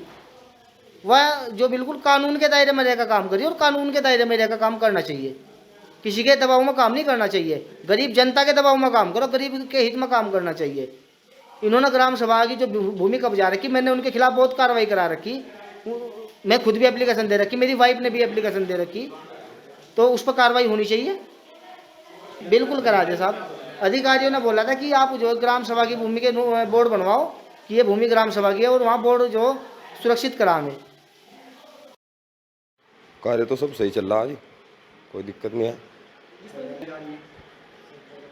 वह जो बिल्कुल कानून के दायरे में रहकर काम कर रही है, और कानून के दायरे में रहकर काम करना चाहिए। किसी के दबाव में काम नहीं करना चाहिए, गरीब जनता के दबाव में काम करो, गरीब के हित में काम करना चाहिए। इन्होंने ग्राम सभा की जो भूमि कब्जा रखी, मैंने उनके खिलाफ बहुत कार्रवाई करा रखी। मैं खुद भी एप्लीकेशन दे रखी, मेरी वाइफ ने भी एप्लीकेशन दे रखी, तो उस पर कार्रवाई होनी चाहिए। बिल्कुल करा दे साहब। अधिकारियों ने बोला था कि आप जो ग्राम सभा की भूमि के बोर्ड बनवाओ कि ये भूमि ग्राम सभा की है, और वहाँ बोर्ड जो सुरक्षित कराएंगे। कार्य तो सब सही चल रहा है जी, कोई दिक्कत नहीं है।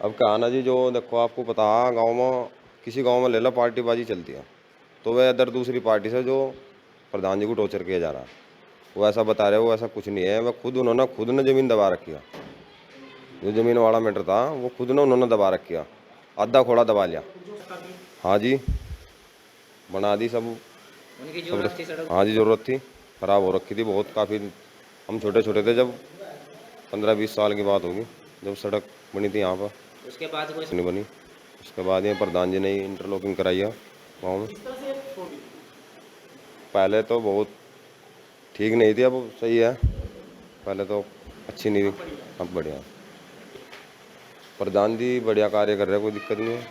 अब क्या आना जी, जो देखो आपको पता है गांव में, किसी गांव में ले लो पार्टीबाजी चलती है, तो वह इधर दूसरी पार्टी से जो प्रधान जी को टॉर्चर किया जा रहा है, वो ऐसा बता रहे, वो ऐसा कुछ नहीं है। वह उन्होंने खुद ने ज़मीन दबा रखी है। जो ज़मीन वाला मैटर था वो खुद ने उन्होंने दबा रखी है, आधा खोड़ा दबा लिया। हाँ जी, बना दी सब। हाँ जी, ज़रूरत थी, ख़राब हो रखी थी बहुत, काफ़ी। हम छोटे छोटे थे जब, 15-20 साल की बात होगी जब सड़क बनी थी यहाँ पर। उसके बाद कुछ नहीं बनी। उसके बाद ये प्रधान जी ने इंटरलॉकिंग कराई है गाँव में। पहले तो बहुत ठीक नहीं थी, अब सही है। पहले तो अच्छी नहीं थी, अब बढ़िया। प्रधान जी बढ़िया कार्य कर रहे हैं, कोई दिक्कत नहीं है।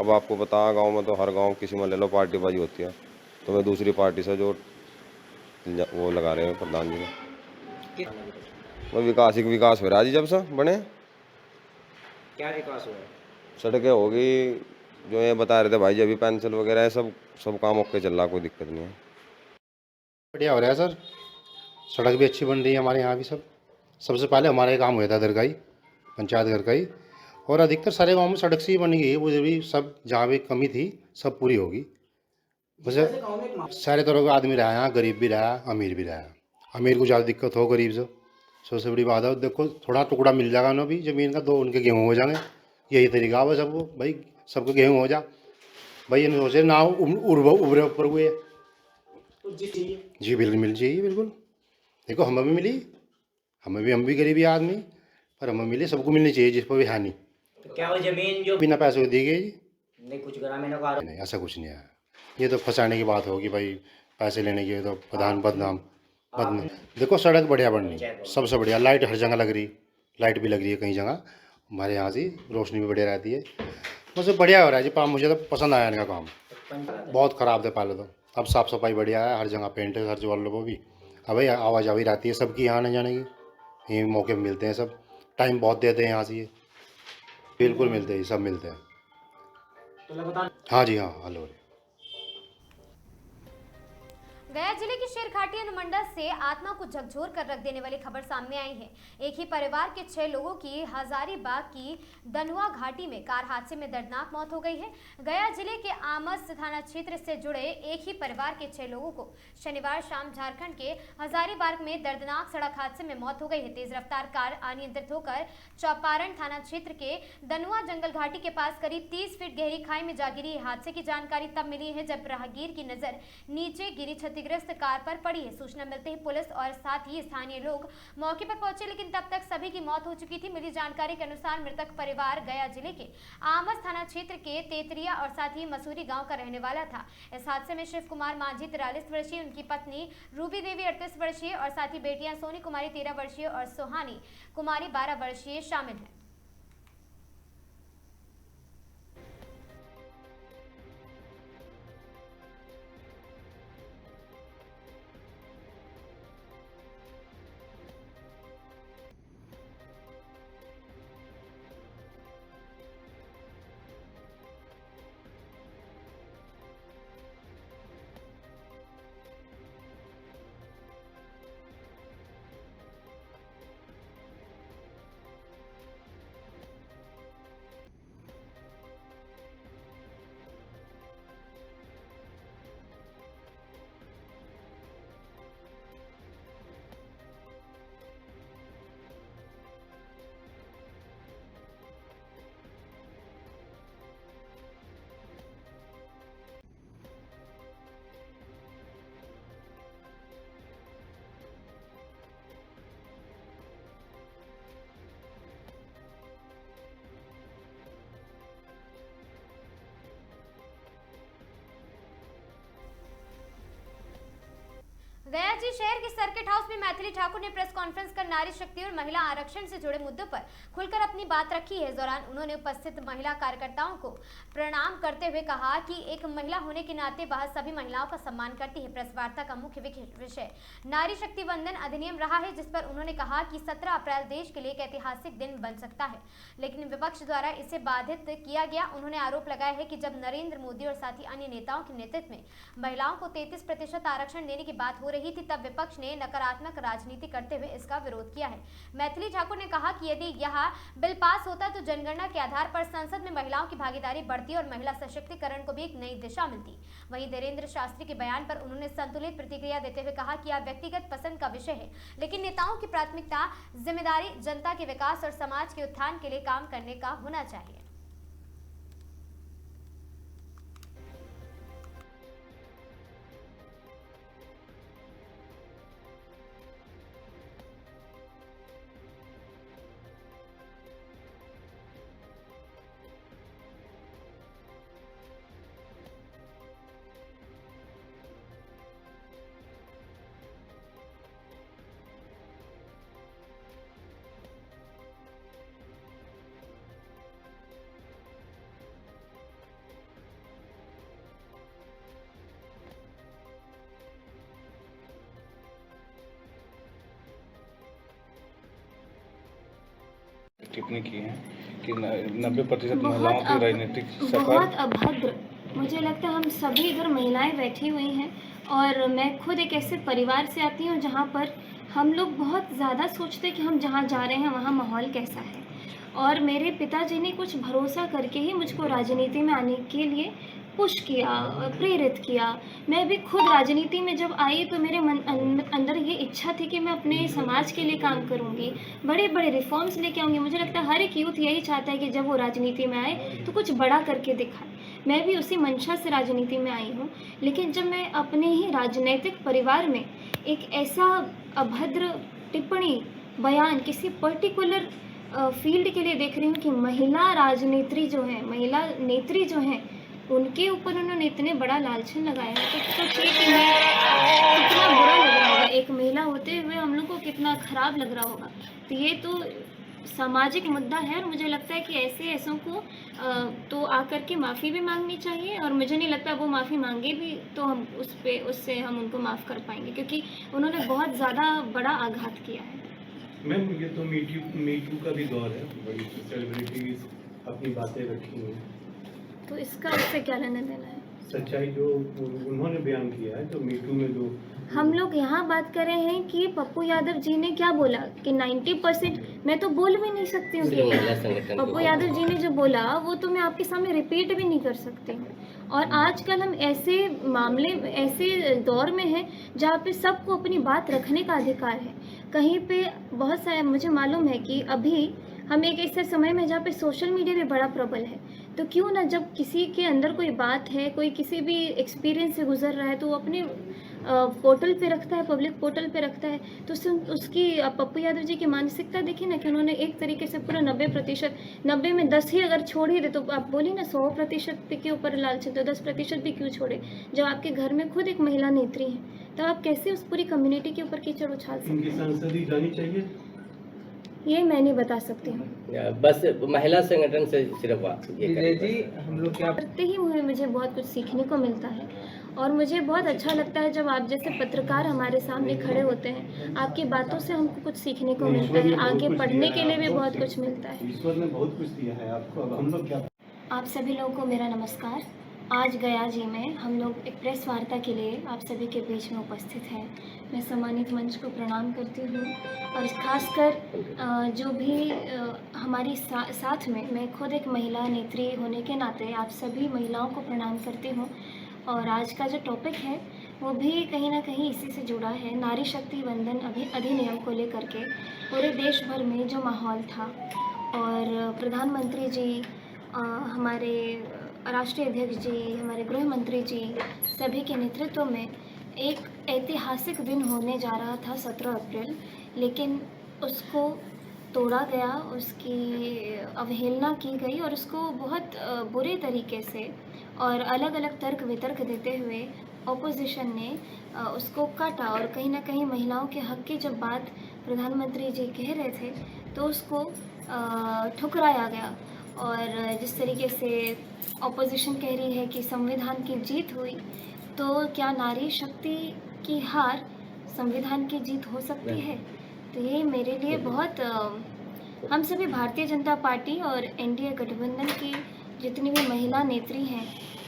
अब आपको पता, गांव में तो हर गांव किसी में ले लो पार्टीबाजी होती है, तो मैं दूसरी पार्टी से जो वो लगा रहे हैं प्रधान जी ने। वो विकास हो रहा है जी, जब से बने। क्या विकास हुआ? सड़कें होगी, जो ये बता रहे थे भाई जी अभी, पेंसिल वगैरह है, सब काम ओके चल रहा, कोई दिक्कत नहीं है। बढ़िया हो रहा है सर, सड़क भी अच्छी बन रही है हमारे यहाँ भी। सबसे पहले हमारा काम हुआ था दरगाही, पंचायत दरगाही, और अधिकतर सारे गांव में सड़क से ही बन गई है। वो भी सब जहाँ भी कमी थी सब पूरी होगी। वैसे सारे तरह का आदमी रहा है, गरीब भी रहा, अमीर भी रहा। अमीर को ज़्यादा दिक्कत हो, गरीब से सबसे बड़ी बात है। देखो थोड़ा टुकड़ा मिल जाएगा उन्हें भी ज़मीन का, तो उनके गेहूँ हो जाएंगे। यही तरीका है सबको, भाई सबको गेहूँ हो जा, भाई इन सोचे ना उभरे ऊपर हुए जी। बिल्कुल मिल चाहिए, बिल्कुल। देखो हमें भी मिली, हम भी गरीबी आदमी, पर हमें मिली, सबको मिलनी चाहिए जिस पर भी है नहीं। तो क्या वो जमीन जो बिना पैसे को दी गई जी? नहीं, कुछ ग्रामीणों का नहीं, ऐसा कुछ नहीं है। ये तो फंसाने की बात होगी भाई, पैसे लेने की। तो प्रधान बदनाम। देखो सड़क बढ़िया बन रही, सबसे बढ़िया। लाइट हर जगह लग रही, लाइट भी लग रही है कई जगह हमारे यहाँ से, रोशनी भी बढ़िया रहती है। मुझे बढ़िया हो रहा है जी, मुझे तो पसंद आया इनका काम। बहुत ख़राब था पहले तो, अब साफ़ सफाई बढ़िया है, हर जगह पेंट है, हर जो वालों को भी। अब भाई आवाजाही रहती है सबकी, यहाँ आने जाने की, ये मौके मिलते हैं सब। टाइम बहुत देते हैं यहाँ से, ये बिल्कुल मिलते हैं, सब मिलते हैं। हाँ जी, हाँ, हेलो। गया जिले की शेरघाटी अनुमंडल से आत्मा को झकझोर कर रख देने वाली खबर सामने आई है। एक ही परिवार के 6 लोगों की हजारीबाग की दनुआ घाटी में कार हादसे में दर्दनाक मौत हो गई है। गया जिले के आमस थाना क्षेत्र से जुड़े एक ही परिवार के 6 लोगों को शनिवार शाम झारखंड के हजारीबाग में दर्दनाक सड़क हादसे में मौत हो गई है। तेज रफ्तार कार अनियंत्रित होकर चौपारण थाना क्षेत्र के दनुआ जंगल घाटी के पास करीब 30 फीट गहरी खाई में जा गिरी। हादसे की जानकारी तब मिली है जब राहगीर की नजर नीचे गिरी क्षतिग्रस्त कार पर पड़ी है। सूचना मिलते ही पुलिस और साथ ही स्थानीय लोग मौके पर पहुंचे, लेकिन तब तक सभी की मौत हो चुकी थी। मिली जानकारी के अनुसार मृतक परिवार गया जिले के आमस थाना क्षेत्र के तेतरिया और साथ ही मसूरी गांव का रहने वाला था। इस हादसे में शिव कुमार मांझी 43 वर्षीय, उनकी पत्नी रूबी देवी 38 वर्षीय और साथ ही बेटियां सोनी कुमारी 13 वर्षीय और सुहानी कुमारी 12 वर्षीय शामिल हैं। गया जी शहर के सर्किट हाउस में मैथिली ठाकुर ने प्रेस कॉन्फ्रेंस कर नारी शक्ति और महिला आरक्षण से जुड़े मुद्दों पर खुलकर अपनी बात रखी है। इस दौरान उन्होंने उपस्थित महिला कार्यकर्ताओं को प्रणाम करते हुए कहा कि एक महिला होने के नाते वह सभी महिलाओं का सम्मान करती है। प्रेस वार्ता का मुख्य विषय नारी शक्ति वंदन अधिनियम रहा है, जिस पर उन्होंने कहा कि 17 अप्रैल देश के लिए एक ऐतिहासिक दिन बन सकता है, लेकिन विपक्ष द्वारा इसे बाधित किया गया। उन्होंने आरोप लगाया है कि जब नरेंद्र मोदी और साथ ही अन्य नेताओं के नेतृत्व में महिलाओं को 33% आरक्षण देने की बात हो रही थी, तब विपक्ष ने नकारात्मक राजनीति करते हुए इसका विरोध किया है। मैथिली ठाकुर ने कहा कि यदि यह बिल पास होता तो जनगणना के आधार पर संसद में महिलाओं की भागीदारी बढ़ती और महिला सशक्तिकरण को भी एक नई दिशा मिलती। वहीं धीरेन्द्र शास्त्री के बयान पर उन्होंने संतुलित प्रतिक्रिया देते हुए कहा कि यह व्यक्तिगत पसंद का विषय है, लेकिन नेताओं की प्राथमिकता जिम्मेदारी जनता के विकास और समाज के उत्थान के लिए काम करने का होना चाहिए। टिप्पणी की है कि 90% महिलाओं की राजनीतिक बहुत अभद्र। मुझे लगता है हम सभी इधर महिलाएं बैठी हुई हैं और मैं खुद एक ऐसे परिवार से आती हूँ जहाँ पर हम लोग बहुत ज़्यादा सोचते हैं कि हम जहाँ जा रहे हैं वहाँ माहौल कैसा है, और मेरे पिताजी ने कुछ भरोसा करके ही मुझको राजनीति में आने के लिए पुश किया, प्रेरित किया। मैं भी खुद राजनीति में जब आई तो मेरे अंदर ये इच्छा थी कि मैं अपने समाज के लिए काम करूँगी, बड़े बड़े रिफॉर्म्स लेके आऊँगी। मुझे लगता है हर एक यूथ यही चाहता है कि जब वो राजनीति में आए तो कुछ बड़ा करके दिखाए। मैं भी उसी मंशा से राजनीति में आई हूँ, लेकिन जब मैं अपने ही राजनीतिक परिवार में एक ऐसा अभद्र टिप्पणी बयान किसी पर्टिकुलर फील्ड के लिए देख रही हूँ कि महिला राजनेत्री जो है, महिला नेत्री जो हैं, उनके ऊपर उन्होंने इतने बड़ा लालछन लगाया है तो सोचिए कि मैं कितना बुरा लग रहा होगा, एक महिला होते हुए हम लोग को कितना ख़राब लग रहा होगा। तो ये तो सामाजिक मुद्दा है और मुझे लगता है कि ऐसों को तो आकर के माफ़ी भी मांगनी चाहिए, और मुझे नहीं लगता वो माफ़ी मांगे भी तो हम उससे हम उनको माफ़ कर पाएंगे, क्योंकि उन्होंने बहुत ज़्यादा बड़ा आघात किया है। मैम, ये तो मीटू का भी दौर है, बड़ी सेलिब्रिटीज अपनी बातें रखी हैं, तो इससे क्या लेना देना है? सच्चाई जो उन्होंने बयान किया है, तो मीटू में जो हम लोग यहाँ बात कर रहे हैं कि पप्पू यादव जी ने क्या बोला कि 90%, मैं तो बोल भी नहीं सकती हूँ कि पप्पू यादव जी ने जो बोला वो तो मैं आपके सामने रिपीट भी नहीं कर सकती हूँ। और आजकल हम ऐसे दौर में हैं जहाँ पे सबको अपनी बात रखने का अधिकार है। कहीं पे बहुत सारे, मुझे मालूम है कि अभी हम एक ऐसे समय में जहाँ पे सोशल मीडिया भी बड़ा प्रबल है, तो क्यों ना जब किसी के अंदर कोई बात है, कोई किसी भी एक्सपीरियंस से गुजर रहा है तो वो अपने पोर्टल पे रखता है, पब्लिक पोर्टल पे रखता है। तो उसकी पप्पू यादव जी की मानसिकता देखिए ना कि उन्होंने एक तरीके से पूरा 90%, 90 में 10 ही अगर छोड़ ही दे तो आप बोली ना 100% के ऊपर लालच, तो 10% भी क्यों छोड़े? जब आपके घर में खुद एक महिला नेत्री है तो आप कैसे उस पूरी कम्युनिटी के ऊपर कीचड़ उछाल सकते हैं? इनकी संसदीय जानी चाहिए, ये मैं नहीं बता सकती हूँ, बस महिला संगठन से सिर्फ हम लोग क्या करते ही हुए मुझे बहुत कुछ सीखने को मिलता है। और मुझे बहुत अच्छा लगता है जब आप जैसे पत्रकार हमारे सामने खड़े होते हैं, आपकी बातों से हमको कुछ सीखने को मिलता है, आगे पढ़ने के लिए भी बहुत कुछ मिलता है। ईश्वर ने बहुत कुछ दिया है आपको, अब हम लोग क्या? आप सभी लोगों को मेरा नमस्कार। आज गया जी में हम लोग एक प्रेस वार्ता के लिए आप सभी के बीच में उपस्थित हैं। मैं सम्मानित मंच को प्रणाम करती हूँ, और खासकर जो भी हमारी साथ में, मैं खुद एक महिला नेत्री होने के नाते आप सभी महिलाओं को प्रणाम करती हूँ। और आज का जो टॉपिक है वो भी कहीं ना कहीं इसी से जुड़ा है, नारी शक्ति वंदन अधिनियम को लेकर के पूरे देश भर में जो माहौल था, और प्रधानमंत्री जी, हमारे राष्ट्रीय अध्यक्ष जी, हमारे गृह मंत्री जी सभी के नेतृत्व में एक ऐतिहासिक दिन होने जा रहा था 17 अप्रैल, लेकिन उसको तोड़ा गया, उसकी अवहेलना की गई और उसको बहुत बुरे तरीके से और अलग अलग तर्क वितर्क देते हुए ऑपोजिशन ने उसको काटा और कहीं ना कहीं महिलाओं के हक की जब बात प्रधानमंत्री जी कह रहे थे तो उसको ठुकराया गया। और जिस तरीके से ऑपोजिशन कह रही है कि संविधान की जीत हुई, तो क्या नारी शक्ति की हार संविधान की जीत हो सकती है? तो ये मेरे लिए बहुत हम सभी भारतीय जनता पार्टी और एनडीए गठबंधन की जितनी भी महिला नेत्री हैं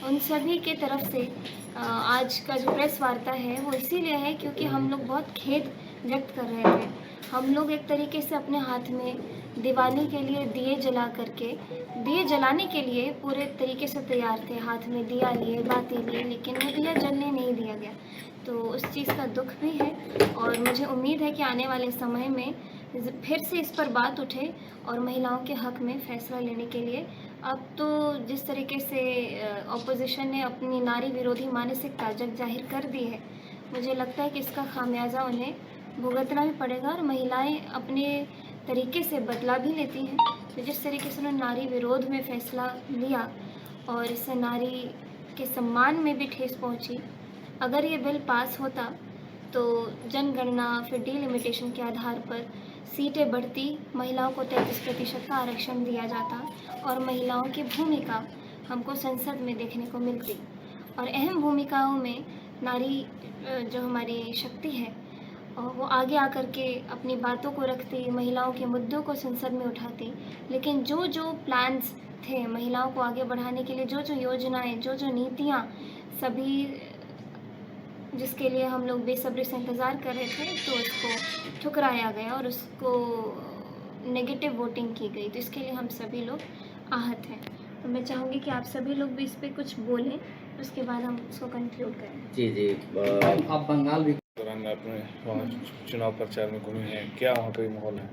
उन सभी के तरफ से आज का जो प्रेस वार्ता है वो इसीलिए है क्योंकि हम लोग बहुत खेद व्यक्त कर रहे थे। हम लोग एक तरीके से अपने हाथ में दिवाली के लिए दिए जला करके दिए जलाने के लिए पूरे तरीके से तैयार थे, हाथ में दिया लिए, बाती लिए, लेकिन वो दिया जलने नहीं दिया गया। तो उस चीज़ का दुख भी है और मुझे उम्मीद है कि आने वाले समय में फिर से इस पर बात उठे और महिलाओं के हक में फैसला लेने के लिए। अब तो जिस तरीके से ऑपोजिशन ने अपनी नारी विरोधी मानसिकता जग जाहिर कर दी है, मुझे लगता है कि इसका खामियाजा उन्हें भुगतना भी पड़ेगा और महिलाएं अपने तरीके से बदला भी लेती हैं। तो जिस तरीके से उन्होंने नारी विरोध में फ़ैसला लिया और इससे नारी के सम्मान में भी ठेस पहुंची, अगर ये बिल पास होता तो जनगणना फिर डिलिमिटेशन के आधार पर सीटें बढ़ती, महिलाओं को 33% का आरक्षण दिया जाता और महिलाओं की भूमिका हमको संसद में देखने को मिलती। और अहम भूमिकाओं में नारी जो हमारी शक्ति है वो आगे आकर के अपनी बातों को रखती, महिलाओं के मुद्दों को संसद में उठाती। लेकिन जो जो प्लान्स थे महिलाओं को आगे बढ़ाने के लिए, जो जो योजनाएं, जो जो नीतियाँ सभी जिसके लिए हम लोग बेसब्री से इंतज़ार कर रहे थे, तो उसको ठुकराया गया और उसको नेगेटिव वोटिंग की गई। तो इसके लिए हम सभी लोग आहत हैं। तो मैं चाहूँगी कि आप सभी लोग भी इस पर कुछ बोलें, उसके बाद हम उसको कंक्लूड करें। जी आप बंगाल भी दौरान अपने वहाँ चुनाव प्रचार में घूमे हैं, क्या वहाँ पे माहौल है?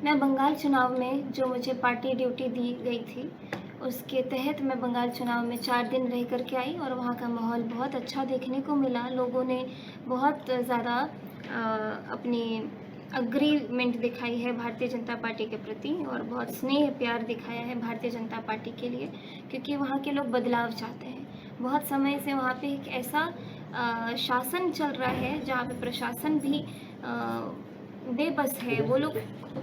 मैं बंगाल चुनाव में जो मुझे पार्टी ड्यूटी दी गई थी उसके तहत मैं बंगाल चुनाव में 4 दिन रह कर के आई और वहाँ का माहौल बहुत अच्छा देखने को मिला। लोगों ने बहुत ज़्यादा अपनी अग्रीमेंट दिखाई है भारतीय जनता पार्टी के प्रति और बहुत स्नेह प्यार दिखाया है भारतीय जनता पार्टी के लिए, क्योंकि वहाँ के लोग बदलाव चाहते हैं। बहुत समय से वहाँ पे एक ऐसा शासन चल रहा है जहाँ पे प्रशासन भी बेबस है, वो लोग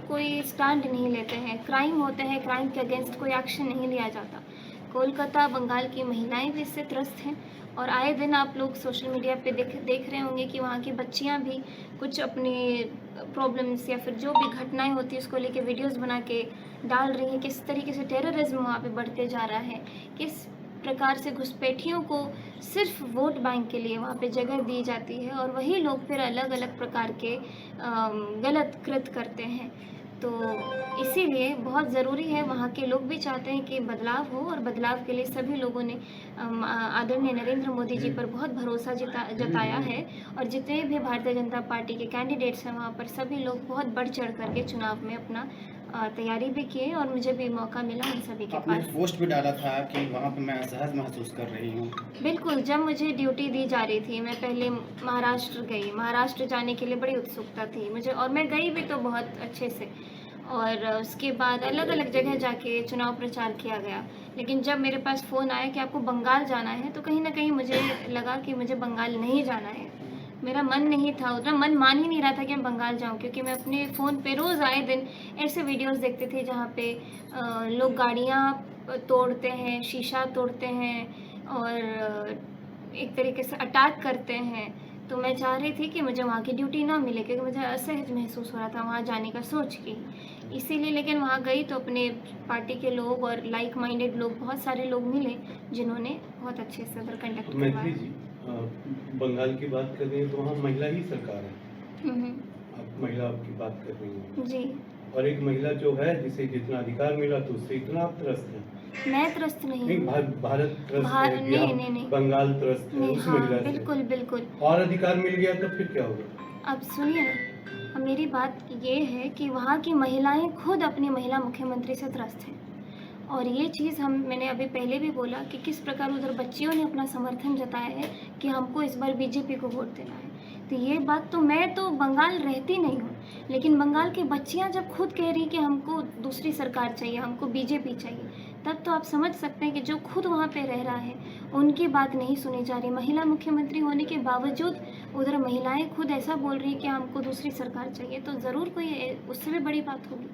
कोई स्टैंड नहीं लेते हैं। क्राइम होते हैं, क्राइम के अगेंस्ट कोई एक्शन नहीं लिया जाता। कोलकाता, बंगाल की महिलाएं भी इससे त्रस्त हैं और आए दिन आप लोग सोशल मीडिया पे देख रहे होंगे कि वहाँ की बच्चियाँ भी कुछ अपने प्रॉब्लम्स या फिर जो भी घटनाएं होती है उसको लेके वीडियोस बना के डाल रही हैं। किस तरीके से टेररिज्म वहाँ पे बढ़ते जा रहा है, किस प्रकार से घुसपैठियों को सिर्फ वोट बैंक के लिए वहाँ पे जगह दी जाती है और वही लोग फिर अलग अलग प्रकार के गलत कृत्य करते हैं। तो इसीलिए बहुत ज़रूरी है, वहाँ के लोग भी चाहते हैं कि बदलाव हो और बदलाव के लिए सभी लोगों ने आदरणीय नरेंद्र मोदी जी पर बहुत भरोसा जताया है और जितने भी भारतीय जनता पार्टी के कैंडिडेट्स हैं वहाँ पर सभी लोग बहुत बढ़ चढ़ करके चुनाव में अपना तैयारी भी किए और मुझे भी मौका मिला उन सभी के पास। पोस्ट भी डाला था कि वहाँ पर मैं असहज महसूस कर रही हूँ। बिल्कुल, जब मुझे ड्यूटी दी जा रही थी मैं पहले महाराष्ट्र गई, महाराष्ट्र जाने के लिए बड़ी उत्सुकता थी मुझे और मैं गई भी तो बहुत अच्छे से और उसके बाद अलग अलग जगह जाके चुनाव प्रचार किया गया। लेकिन जब मेरे पास फ़ोन आया कि आपको बंगाल जाना है तो कहीं ना कहीं मुझे लगा कि मुझे बंगाल नहीं जाना है। मेरा मन नहीं था, उतना मन मान ही नहीं रहा था कि मैं बंगाल जाऊं, क्योंकि मैं अपने फ़ोन पे रोज़ आए दिन ऐसे वीडियोस देखते थे जहाँ पे लोग गाड़ियाँ तोड़ते हैं, शीशा तोड़ते हैं और एक तरीके से अटैक करते हैं। तो मैं चाह रही थी कि मुझे वहाँ की ड्यूटी ना मिले क्योंकि मुझे असहज महसूस हो रहा था वहाँ जाने का सोच के, इसीलिए। लेकिन वहाँ गई तो अपने पार्टी के लोग और लाइक माइंडेड लोग, बहुत सारे लोग मिले जिन्होंने बहुत अच्छे से उधर कंडक्ट करवाया। बंगाल की बात कर रही हैं तो वहाँ महिला ही सरकार है, आप महिला की बात कर रही हैं जी। और एक महिला जो है जिसे जितना अधिकार मिला तो उससे इतना आप त्रस्त हैं। मैं त्रस्त नहीं, भारत त्रस्त है, नहीं, बंगाल त्रस्त है उस महिला से। बिल्कुल बिल्कुल। और अधिकार मिल गया तो फिर क्या होगा? अब सुनिए ना, मेरी बात ये है कि वहाँ की महिलाएं खुद अपनी महिला मुख्यमंत्री से त्रस्त हैं और ये चीज़ मैंने अभी पहले भी बोला कि किस प्रकार उधर बच्चियों ने अपना समर्थन जताया है कि हमको इस बार बीजेपी को वोट देना है। तो ये बात तो मैं तो बंगाल रहती नहीं हूँ, लेकिन बंगाल की बच्चियाँ जब खुद कह रही कि हमको दूसरी सरकार चाहिए, हमको बीजेपी चाहिए, तब तो आप समझ सकते हैं कि जो खुद वहाँ पे रह रहा है उनकी बात नहीं सुनी जा रही। महिला मुख्यमंत्री होने के बावजूद उधर महिलाएं खुद ऐसा बोल रही हैं कि हमको दूसरी सरकार चाहिए, तो ज़रूर कोई उससे भी बड़ी बात होगी।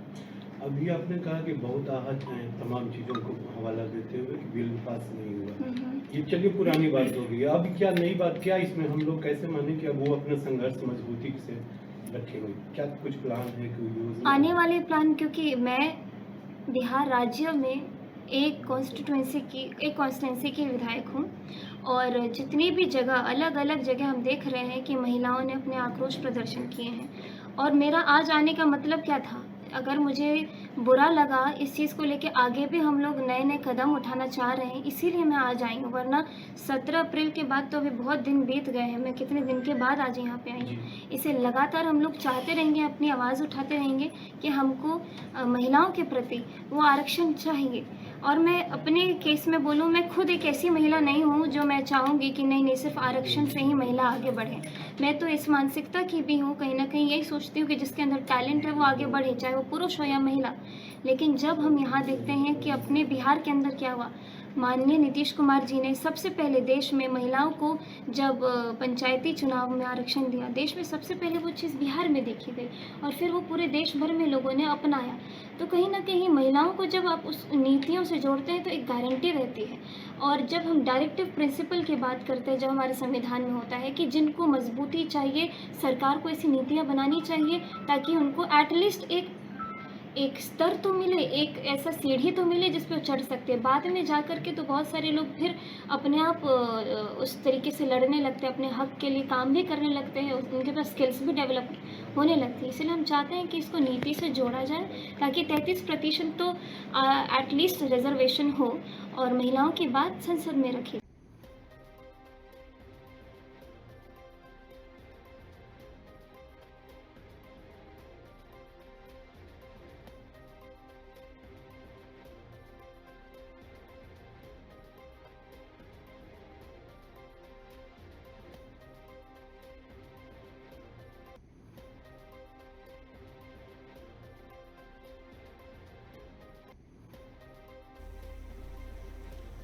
अभी आपने कहा कि बहुत आहत हैं, तमाम चीज़ों को हवाला देते हुए कि बिल पास नहीं हुआ। ये चलिए पुरानी बात हो गई, अब क्या नई बात, क्या इसमें हम लोग कैसे माने कि अब वो अपना संघर्ष मजबूती से रखेंगे? क्या कुछ प्लान है, कोई योजना? आने वाले प्लान, क्योंकि मैं बिहार राज्य में एक कॉन्स्टिट्यूंसी की विधायक हूँ और जितनी भी जगह अलग अलग जगह हम देख रहे हैं कि महिलाओं ने अपने आक्रोश प्रदर्शन किए हैं। और मेरा आज आने का मतलब क्या था, अगर मुझे बुरा लगा इस चीज़ को लेके, आगे भी हम लोग नए नए कदम उठाना चाह रहे हैं, इसीलिए मैं आज आई हूँ। वरना 17 अप्रैल के बाद तो अभी बहुत दिन बीत गए हैं, मैं कितने दिन के बाद आज यहाँ पे आई हूँ। इसे लगातार हम लोग चाहते रहेंगे, अपनी आवाज़ उठाते रहेंगे कि हमको महिलाओं के प्रति वो आरक्षण चाहिए। और मैं अपने केस में बोलूँ, मैं खुद एक ऐसी महिला नहीं हूँ जो मैं चाहूँगी कि नहीं सिर्फ आरक्षण से ही महिला आगे बढ़े। मैं तो इस मानसिकता की भी हूँ, कहीं ना कहीं यही सोचती हूँ कि जिसके अंदर टैलेंट है वो आगे बढ़े, चाहे वो पुरुष हो या महिला। लेकिन जब हम यहाँ देखते हैं कि अपने बिहार के अंदर क्या हुआ, माननीय नीतीश कुमार जी ने सबसे पहले देश में महिलाओं को जब पंचायती चुनाव में आरक्षण दिया, देश में सबसे पहले वो चीज़ बिहार में देखी गई और फिर वो पूरे देश भर में लोगों ने अपनाया। तो कहीं ना कहीं महिलाओं को जब आप उस नीतियों से जोड़ते हैं तो एक गारंटी रहती है। और जब हम डायरेक्टिव प्रिंसिपल की बात करते हैं, जो हमारे संविधान में होता है कि जिनको मजबूती चाहिए, सरकार को ऐसी नीतियाँ बनानी चाहिए ताकि उनको एटलीस्ट एक स्तर तो मिले, एक ऐसा सीढ़ी तो मिले जिस पे चढ़ सकते हैं। बाद में जा कर के तो बहुत सारे लोग फिर अपने आप उस तरीके से लड़ने लगते हैं, अपने हक के लिए काम भी करने लगते हैं, उनके पास स्किल्स भी डेवलप होने लगती है। इसलिए हम चाहते हैं कि इसको नीति से जोड़ा जाए ताकि 33% तो एटलीस्ट रिजर्वेशन हो और महिलाओं की बात संसद में रखी।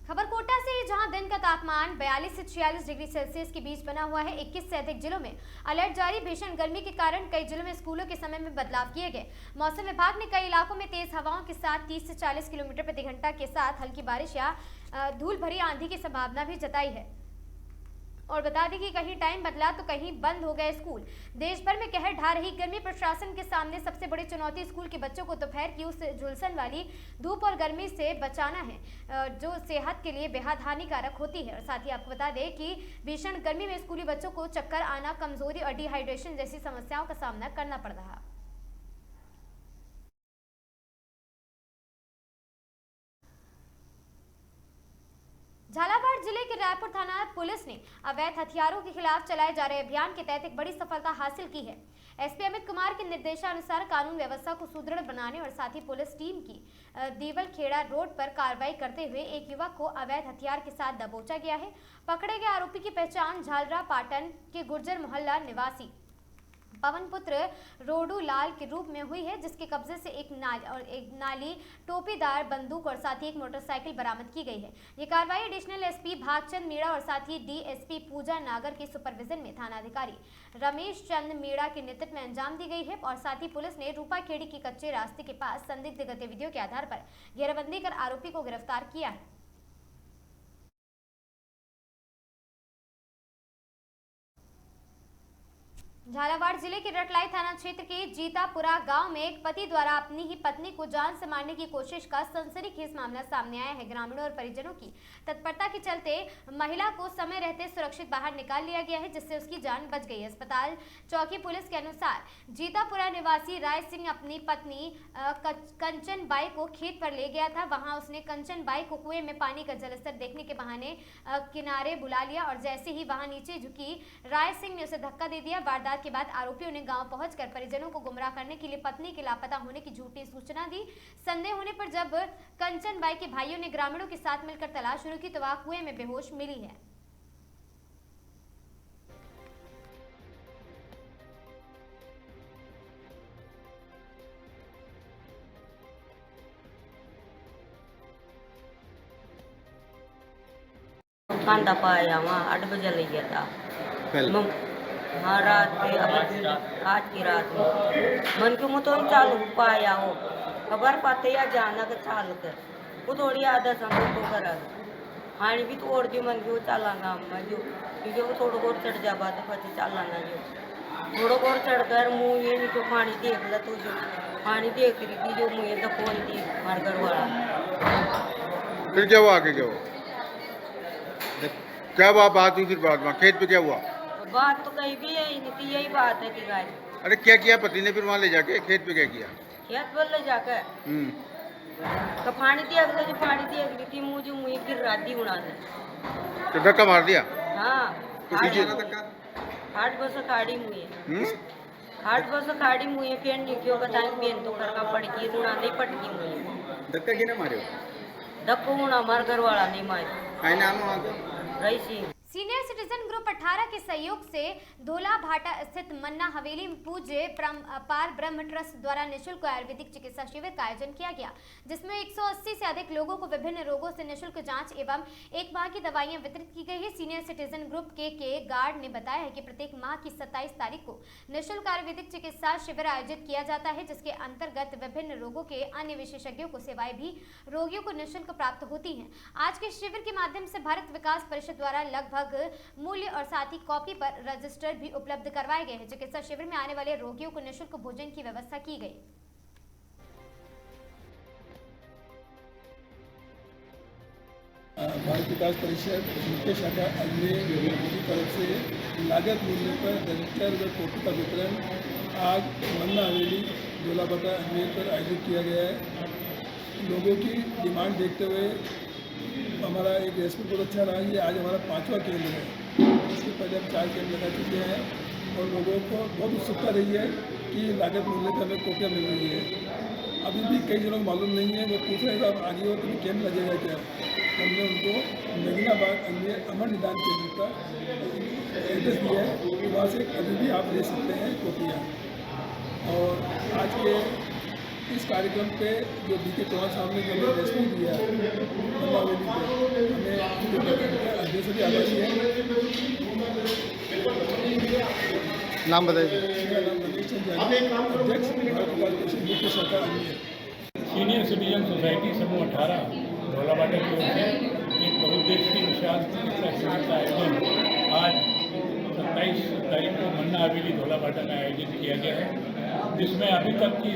खबर कोटा से, जहां दिन का तापमान 42 से 46 डिग्री सेल्सियस के बीच बना हुआ है। 21 से अधिक जिलों में अलर्ट जारी। भीषण गर्मी के कारण कई जिलों में स्कूलों के समय में बदलाव किए गए। मौसम विभाग ने कई इलाकों में तेज हवाओं के साथ 30 से 40 किलोमीटर प्रति घंटा के साथ हल्की बारिश या धूल भरी आंधी की संभावना भी जताई है। और बता दें कि कहीं टाइम बदला तो कहीं बंद हो गए स्कूल। देश भर में कहर ढा रही गर्मी। प्रशासन के सामने सबसे बड़ी चुनौती स्कूल के बच्चों को दोपहर की उस झुलसन वाली धूप और गर्मी से बचाना है, जो सेहत के लिए बेहद हानिकारक होती है। और साथ ही आपको बता दें कि भीषण गर्मी में स्कूली बच्चों को चक्कर आना, कमजोरी और डिहाइड्रेशन जैसी समस्याओं का सामना करना पड़ रहा। झालावाड़ जिले के रायपुर थाना पुलिस ने अवैध हथियारों के खिलाफ चलाए जा रहे अभियान के तहत एक बड़ी सफलता हासिल की है। एसपी अमित कुमार के निर्देशानुसार कानून व्यवस्था को सुदृढ़ बनाने और साथ ही पुलिस टीम की दीवल खेड़ा रोड पर कार्रवाई करते हुए एक युवक को अवैध हथियार के साथ दबोचा गया है। पकड़े गए आरोपी की पहचान झालरा पाटन के गुर्जर मोहल्ला निवासी पवन पुत्र रोडू लाल के रूप में हुई है, जिसके कब्जे से एक नाली टोपीदार बंदूक और साथ ही एक मोटरसाइकिल बरामद की गई है। ये कार्रवाई एडिशनल एसपी भागचंद मीणा और साथ ही डीएसपी पूजा नागर के सुपरविजन में थानाधिकारी रमेश चंद मीणा के नेतृत्व में अंजाम दी गई है। और साथ ही पुलिस ने रूपा खेड़ी के कच्चे रास्ते के पास संदिग्ध गतिविधियों के आधार पर घेराबंदी कर आरोपी को गिरफ्तार किया है। झालावाड़ जिले के रटलाई थाना क्षेत्र के जीतापुरा गांव में एक पति द्वारा अपनी ही पत्नी को जान से मारने की कोशिश का सनसनीखेज मामला सामने आया है। ग्रामीणों और परिजनों की तत्परता के चलते महिला को समय रहते सुरक्षित बाहर निकाल लिया गया है, जिससे उसकी जान बच गई। अस्पताल चौकी पुलिस के अनुसार जीतापुरा निवासी राय सिंह अपनी पत्नी कंचन बाई को खेत पर ले गया था। वहां उसने कंचन बाई को कुएं में पानी का जलस्तर देखने के बहाने किनारे बुला लिया और जैसे ही वहां नीचे झुकी राय सिंह ने उसे धक्का दे दिया। वारदात के बाद आरोपियों ने गांव पहुंचकर परिजनों को गुमराह करने के लिए पत्नी के लापता होने की झूठी सूचना दी। संदेह होने पर जब कंचन बाई के भाइयों ने ग्रामीणों के साथ मिलकर तलाश शुरू की तो वह कुएं में बेहोश मिली है। खांदा पाया वहाँ 8 बजे ले गया था। हाँ रात पे, अब आज की रात में मन क्यों तो चालू पाया हो खबर पाते या जाना का चाल कर वो थोड़ी आदत हम तो करा पानी भी तोड़ दी मन क्यों चालाना मैं जो क्योंकि वो थोड़ा बहुत चढ़ जा बात पति चालाना जो थोड़ा बहुत चढ़ कर मुँह ये नहीं तो पानी देख ला तो जो पानी देख रही थी जो मुँह तो खोल दी मार घर वाला। फिर क्या हुआ आगे क्या हुआ बात हुई फिर बाद में खेत पे क्या हुआ? बात तो कहीं भी है नहीं थी यही बात है कि गाय अरे क्या किया पति ने फिर वहाँ ले जाके खेत पे क्या किया? खेत पर ले जाकर तो पानी दिया अगले जो पानी दिया अगली थी मुझे मुँह गिर रहा दी उड़ा ने तो धक्का मार दिया? हाँ तो पीछे 8 बस खाड़ी मुँह 8 बस खाड़ी मुँह पेन नहीं क्यों बताएं पेन तो कर का पड़ गई उड़ा नहीं पटकी मुँह धक्का किने मारे? धक्को उड़ा मार घर वाला नहीं मारे काय नाम वहाँ का? रही सी। सीनियर सिटीजन ग्रुप 18 के सहयोग से धोला भाटा स्थित मन्ना हवेली में पूज्य पार ब्रह्म ट्रस्ट द्वारा निशुल्क आयुर्वेदिक चिकित्सा शिविर का आयोजन किया गया, जिसमें 180 से अधिक लोगों को विभिन्न रोगों से निशुल्क जांच एवं एक माह की दवाइयां वितरित की गई है। सीनियर सिटीजन ग्रुप के गार्ड ने बताया है कि प्रत्येक माह की 27 तारीख को निशुल्क आयुर्वेदिक चिकित्सा शिविर आयोजित किया जाता है, जिसके अंतर्गत विभिन्न रोगों के अन्य विशेषज्ञों को सेवाएं भी रोगियों को निःशुल्क प्राप्त होती हैं। आज के शिविर के माध्यम से भारत विकास परिषद द्वारा लगभग मूल्य और साथ ही कॉपी पर रजिस्टर भी उपलब्ध करवाए गए हैं। चिकित्सा शिविर में आने वाले रोगियों को निःशुल्क भोजन की व्यवस्था की गई। भारत विकास परिषद मुख्य शाखा अजमेर की तरफ से लागत मूल्य पर रजिस्टर व कॉपी का वितरण आज मन्ना हवेली धोला भाटा अजमेर पर आयोजित किया गया है। लोगों की डिमांड देखते हुए हमारा एक रेस्पॉन्स बहुत अच्छा रहा। ये आज हमारा 5वां केंद्र है। इसके पहले हम 4 केंद्र लगा चुके हैं और लोगों को बहुत उत्सुकता रही है कि लागत मूल्य पर हमें कॉपियाँ मिल रही है। अभी भी कई जनों को मालूम नहीं है, वो पूछ रहे हैं आगे और कभी कैंप लगेगा क्या। हमने उनको नगीनाबाद अजमेर अमर निदान केंद्र का एड्रेस दिया है, तो वहाँ से कभी भी आप ले सकते हैं कॉपियाँ। और आज के इस कार्यक्रम पे जो DK चौहान साहब ने जो हमें रेस्पॉन्स दिया मन्ना हवेली पे, हमें अध्यक्ष से भी आभारी है। नाम बताइए। मेरा नाम नवीन चंद जानी, अध्यक्ष भारत विकास परिषद मुख्य शाखा अजमेर। सीनियर सिटीजन सोसाइटी समूह 18 धोला भाटा की ओर से एक बहुउद्देशीय विशाल चिकित्सा शिविर का आयोजन आज 27 तारीख को मन्ना हवेली धोला भाटा में आयोजित किया गया है, जिसमें अभी तक की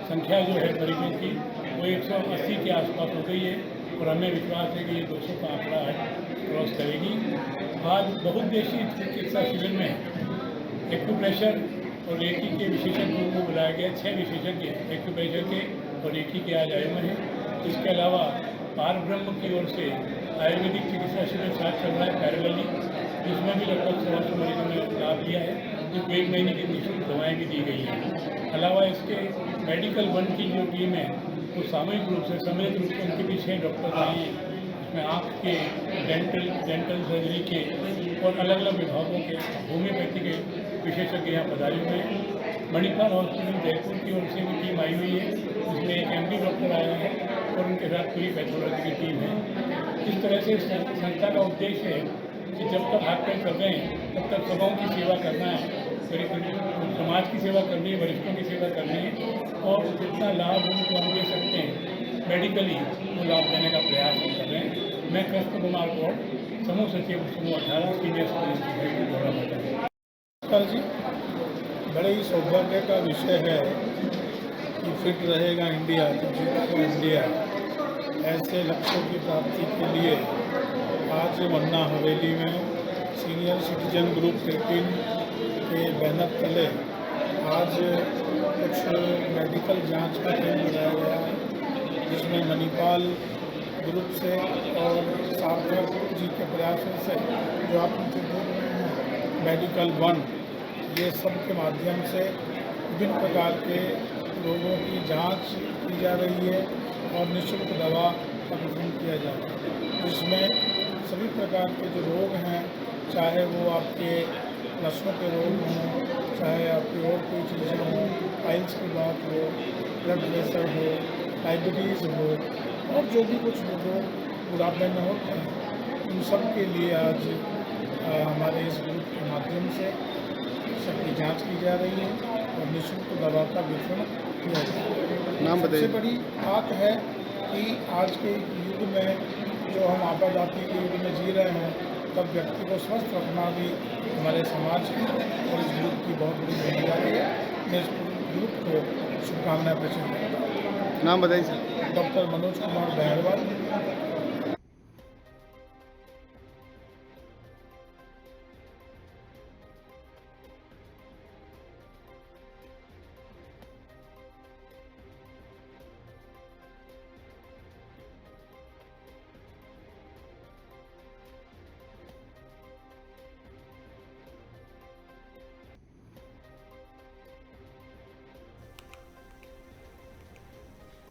संख्या जो है मरीजों की वो 180 के आसपास हो गई है और हमें विश्वास है कि ये 200 का आंकड़ा क्रॉस करेगी। आज बहुउद्देशीय चिकित्सा शिविर में एक्यूप्रेशर और रेकी के विशेषज्ञों को बुलाया गया। 6 विशेषज्ञ एक्यूप्रेशर के और रेकी के आज आए हुए हैं। इसके अलावा पार ब्रह्म की ओर से आयुर्वेदिक चिकित्सा शिविर साथ चल रहा है पैरेलली, जिसमें भी लगभग 100 मरीजों ने लाभ लिया है, जो 1 महीने की निःशुल्क दवाएँ भी दी गई हैं। अलावा इसके मेडिकल 1 की जो टीम है वो सामूहिक रूप से सम्मिलित रूप से उनके भी 6 डॉक्टर आए हैं, इसमें आँख के, डेंटल सर्जरी के और अलग अलग विभागों के होम्योपैथी के विशेषज्ञ यहाँ पधारे हुए हैं। मणिपाल हॉस्पिटल जयपुर की ओर से भी टीम आई हुई है, जिसमें एक MD डॉक्टर आया है और उनके साथ पूरी पैथोलॉजी की टीम है। इस तरह से संस्था का उद्देश्य है कि जब तक हाथ पैर कर रहे हैं तब तक सबों की सेवा करना है, समाज की सेवा करनी है, वरिष्ठों की सेवा करनी है और जितना लाभ उनको हम दे सकते हैं मेडिकली वो लाभ देने का प्रयास हम कर रहे हैं। मैं कृष्ण कुमार गौड़, समूह सचिव समूह 18 सीनियर सिटीजन सोसाइटी धोला भाटा। नमस्कार जी, बड़े ही सौभाग्य का विषय है कि फिट रहेगा इंडिया तो जीतेगा इंडिया। ऐसे लक्ष्यों की प्राप्ति के लिए आज मन्ना हवेली में सीनियर सिटीजन ग्रुप 18 के बैनर तले आज कुछ मेडिकल जांच का कैंप लगाया गया है, जिसमें मणिपाल ग्रुप से और सार्थक जी के प्रयासों से जो आप नीचे देख रहे हैं मेडिकल 1, ये सब के माध्यम से विभिन्न प्रकार के रोगों की जांच की जा रही है और निःशुल्क दवा का वितरण किया जा रहा है, जिसमें सभी प्रकार के जो रोग हैं, चाहे वो आपके नसों के रोग हों, चाहे आपकी और कोई चीज़ें हों, पाइल्स की बात हो, ब्लड प्रेशर हो, डायबिटीज़ हो और जो भी कुछ रोग बुढ़ापे में होते हैं, इन सब के लिए आज हमारे इस ग्रुप के माध्यम से सबकी जांच की जा रही है और निःशुल्क दवा का वितरण किया जा रहा है। सबसे बड़ी बात है कि आज के युग में जो हम आपाधापी के युग में जी रहे हैं, तब व्यक्ति को स्वस्थ रखना भी हमारे समाज की और इस ग्रुप की बहुत बड़ी जिम्मेदारी है। मैं इस ग्रुप को शुभकामनाएं प्रेषित करता हूँ। नाम बताइए सर। डॉक्टर मनोज कुमार बहरवाल।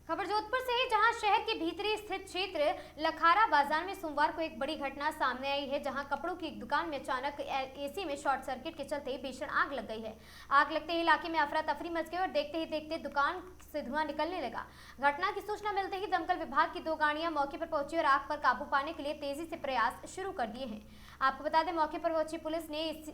खबर जोधपुर से है, जहां शहर के भीतरी स्थित क्षेत्र लखारा बाजार में सोमवार को एक बड़ी घटना सामने आई है, जहां कपड़ों की एक दुकान में अचानक एसी में शॉर्ट सर्किट के चलते भीषण आग लग गई है। आग लगते ही इलाके में अफरा तफरी मच गई और देखते ही देखते दुकान से धुआं निकलने लगा। घटना की सूचना मिलते ही दमकल विभाग की 2 गाड़ियां मौके पर पहुंची और आग पर काबू पाने के लिए तेजी से प्रयास शुरू कर दिए हैं। आपको बता दें, मौके पर पहुंची पुलिस ने इस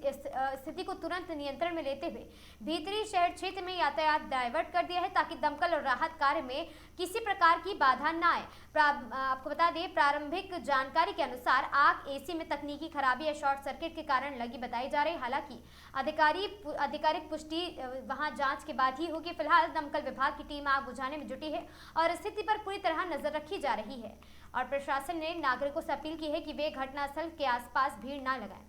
स्थिति को तुरंत नियंत्रण में लेते हुए भीतरी शहर क्षेत्र में यातायात डाइवर्ट कर दिया है, ताकि दमकल और राहत कार्य में किसी प्रकार की बाधा न आए। आपको बता दें, प्रारंभिक जानकारी के अनुसार आग एसी में तकनीकी खराबी या शॉर्ट सर्किट के कारण लगी बताई जा रही। हालांकि आधिकारिक पुष्टि वहां जांच के बाद ही होगी। फिलहाल दमकल विभाग की टीम आग बुझाने में जुटी है और स्थिति पर पूरी तरह नजर रखी जा रही है और प्रशासन ने नागरिकों से अपील की है कि वे घटनास्थल के आसपास भीड़ न लगाएं।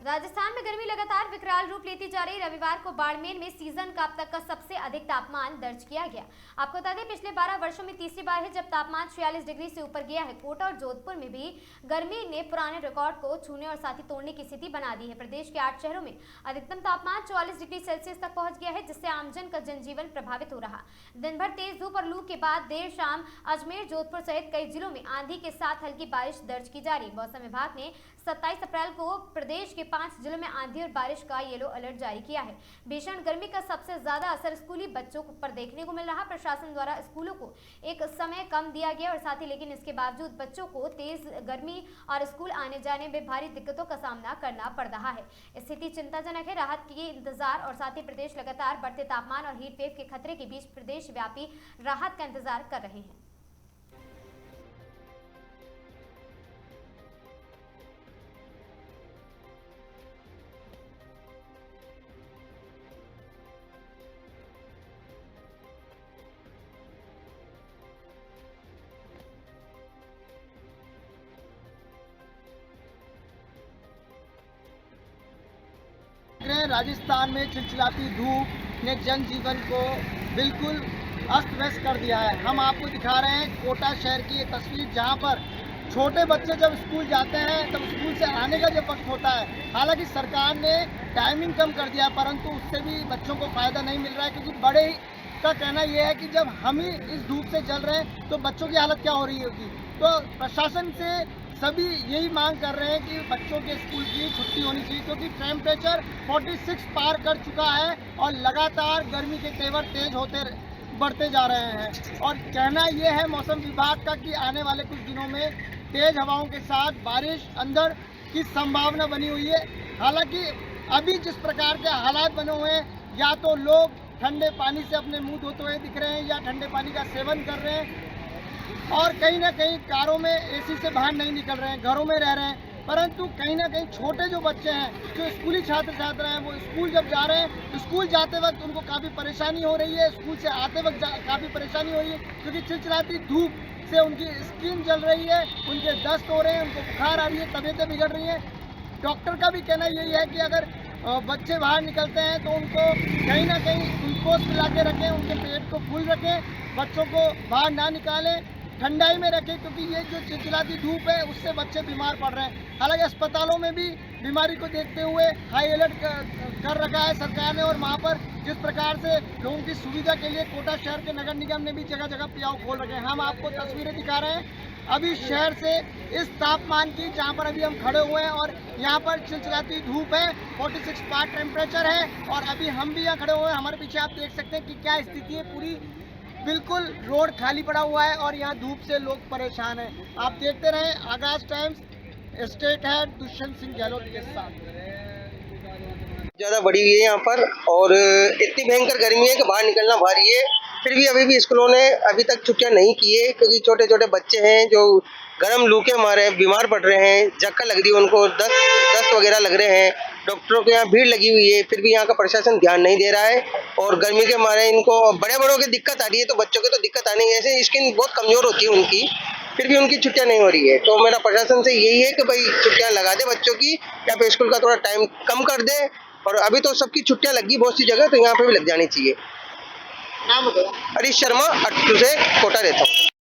राजस्थान में गर्मी लगातार विकराल रूप लेती जा रही। रविवार को बाड़मेर में सीजन का अब तक का सबसे अधिक तापमान दर्ज किया गया। आपको बता दें, पिछले 12 वर्षों में तीसरी बार है जब तापमान 46 डिग्री से ऊपर गया है। कोटा और जोधपुर में भी गर्मी ने पुराने रिकॉर्ड को छूने और साथ ही तोड़ने की स्थिति बना दी है। प्रदेश के 8 शहरों में अधिकतम तापमान 44 डिग्री सेल्सियस तक पहुंच गया है, जिससे आमजन का जनजीवन प्रभावित हो रहा। दिन भर तेज धूप और लू के बाद देर शाम अजमेर, जोधपुर सहित कई जिलों में आंधी के साथ हल्की बारिश दर्ज की जा रही। मौसम विभाग ने 27 अप्रैल को प्रदेश के 5 जिलों में आंधी और बारिश का येलो अलर्ट जारी किया है। भीषण गर्मी का सबसे ज्यादा असर स्कूली बच्चों पर देखने को मिल रहा। प्रशासन द्वारा स्कूलों को एक समय कम दिया गया और साथ ही लेकिन इसके बावजूद बच्चों को तेज गर्मी और स्कूल आने जाने में भारी दिक्कतों का सामना करना पड़ रहा है। स्थिति चिंताजनक है। राहत की इंतजार और साथ ही प्रदेश लगातार बढ़ते तापमान और हीट वेव के खतरे के बीच प्रदेश व्यापी राहत का इंतजार कर रहे हैं। राजस्थान में चिलचिलाती धूप ने जनजीवन को बिल्कुल अस्त व्यस्त कर दिया है। हम आपको दिखा रहे हैं कोटा शहर की ये तस्वीर, जहां पर छोटे बच्चे जब स्कूल जाते हैं तब स्कूल से आने का जब वक्त होता है, हालांकि सरकार ने टाइमिंग कम कर दिया, परंतु उससे भी बच्चों को फ़ायदा नहीं मिल रहा है, क्योंकि बड़े का कहना यह है कि जब हम ही इस धूप से जल रहे हैं तो बच्चों की हालत क्या हो रही होगी। तो प्रशासन से सभी यही मांग कर रहे हैं कि बच्चों के स्कूल की छुट्टी होनी चाहिए, क्योंकि टेम्परेचर 46 पार कर चुका है और लगातार गर्मी के तेवर तेज बढ़ते जा रहे हैं। और कहना यह है मौसम विभाग का कि आने वाले कुछ दिनों में तेज हवाओं के साथ बारिश अंदर की संभावना बनी हुई है। हालांकि अभी जिस प्रकार के हालात बने हुए हैं, या तो लोग ठंडे पानी से अपने मुंह धोते हुए दिख रहे हैं या ठंडे पानी का सेवन कर रहे हैं और कहीं ना कहीं कारों में एसी से बाहर नहीं निकल रहे हैं, घरों में रह रहे हैं। परंतु कहीं ना कहीं छोटे जो बच्चे हैं, जो स्कूली छात्र छात्रा हैं, वो स्कूल जब जा रहे हैं तो स्कूल जाते वक्त उनको काफ़ी परेशानी हो रही है, स्कूल से आते वक्त काफ़ी परेशानी हो रही है, क्योंकि चिलचिलाती धूप से उनकी स्किन जल रही है, उनके दस्त हो रहे हैं, उनको बुखार आ रही है, तबीयतें बिगड़ रही हैं। डॉक्टर का भी कहना यही है कि अगर बच्चे बाहर निकलते हैं तो उनको कहीं ना कहीं ग्लूकोज पिला के रखें, उनके पेट को फुल रखें, बच्चों को बाहर ना निकालें, ठंडाई में रखें, क्योंकि ये जो चिलचिलाती धूप है उससे बच्चे बीमार पड़ रहे हैं। हालांकि अस्पतालों में भी बीमारी को देखते हुए हाई अलर्ट कर रखा है सरकार ने और वहाँ पर जिस प्रकार से लोगों की सुविधा के लिए कोटा शहर के नगर निगम ने भी जगह जगह पियाव खोल रखे हैं। हम आपको तस्वीरें दिखा रहे हैं अभी शहर से इस तापमान की, जहाँ पर अभी हम खड़े हुए हैं और यहाँ पर चिलचिलाती धूप है, 46 पार टेम्परेचर है और अभी हम भी यहाँ खड़े हुए हैं। हमारे पीछे आप देख सकते हैं कि क्या स्थिति है, पूरी बिल्कुल रोड खाली पड़ा हुआ है और यहाँ धूप से लोग परेशान हैं। आप देखते रहें आगाज times, state head Dushyant Singh Gehlot के साथ। ज़्यादा बढ़ी हुई है यहाँ पर और इतनी भयंकर गर्मी है कि बाहर निकलना भारी है। फिर भी अभी स्कूलों ने अभी तक छुट्टियां नहीं की है, क्योंकि छोटे छोटे बच्चे हैं जो गर्म लू के मारे बीमार पड़ रहे हैं, जक्का लग रही है उनको, दस्त वगैरह लग रहे हैं। डॉक्टरों के यहाँ भीड़ लगी हुई है, फिर भी यहाँ का प्रशासन ध्यान नहीं दे रहा है और गर्मी के मारे इनको बड़ों की दिक्कत आ रही है, तो बच्चों की तो दिक्कत आनी है। ऐसे स्किन बहुत कमज़ोर होती है उनकी, फिर भी उनकी छुट्टियां नहीं हो रही है। तो मेरा प्रशासन से यही है कि भाई छुट्टियां लगा दे बच्चों की, या फिर स्कूल का थोड़ा टाइम कम कर दे। और अभी तो सबकी छुट्टियां लगी बहुत सी जगह, तो यहाँ पे भी लग जानी चाहिए। नाम बताओ। हरीश शर्मा, अट्टू से कोटा रहता हूँ।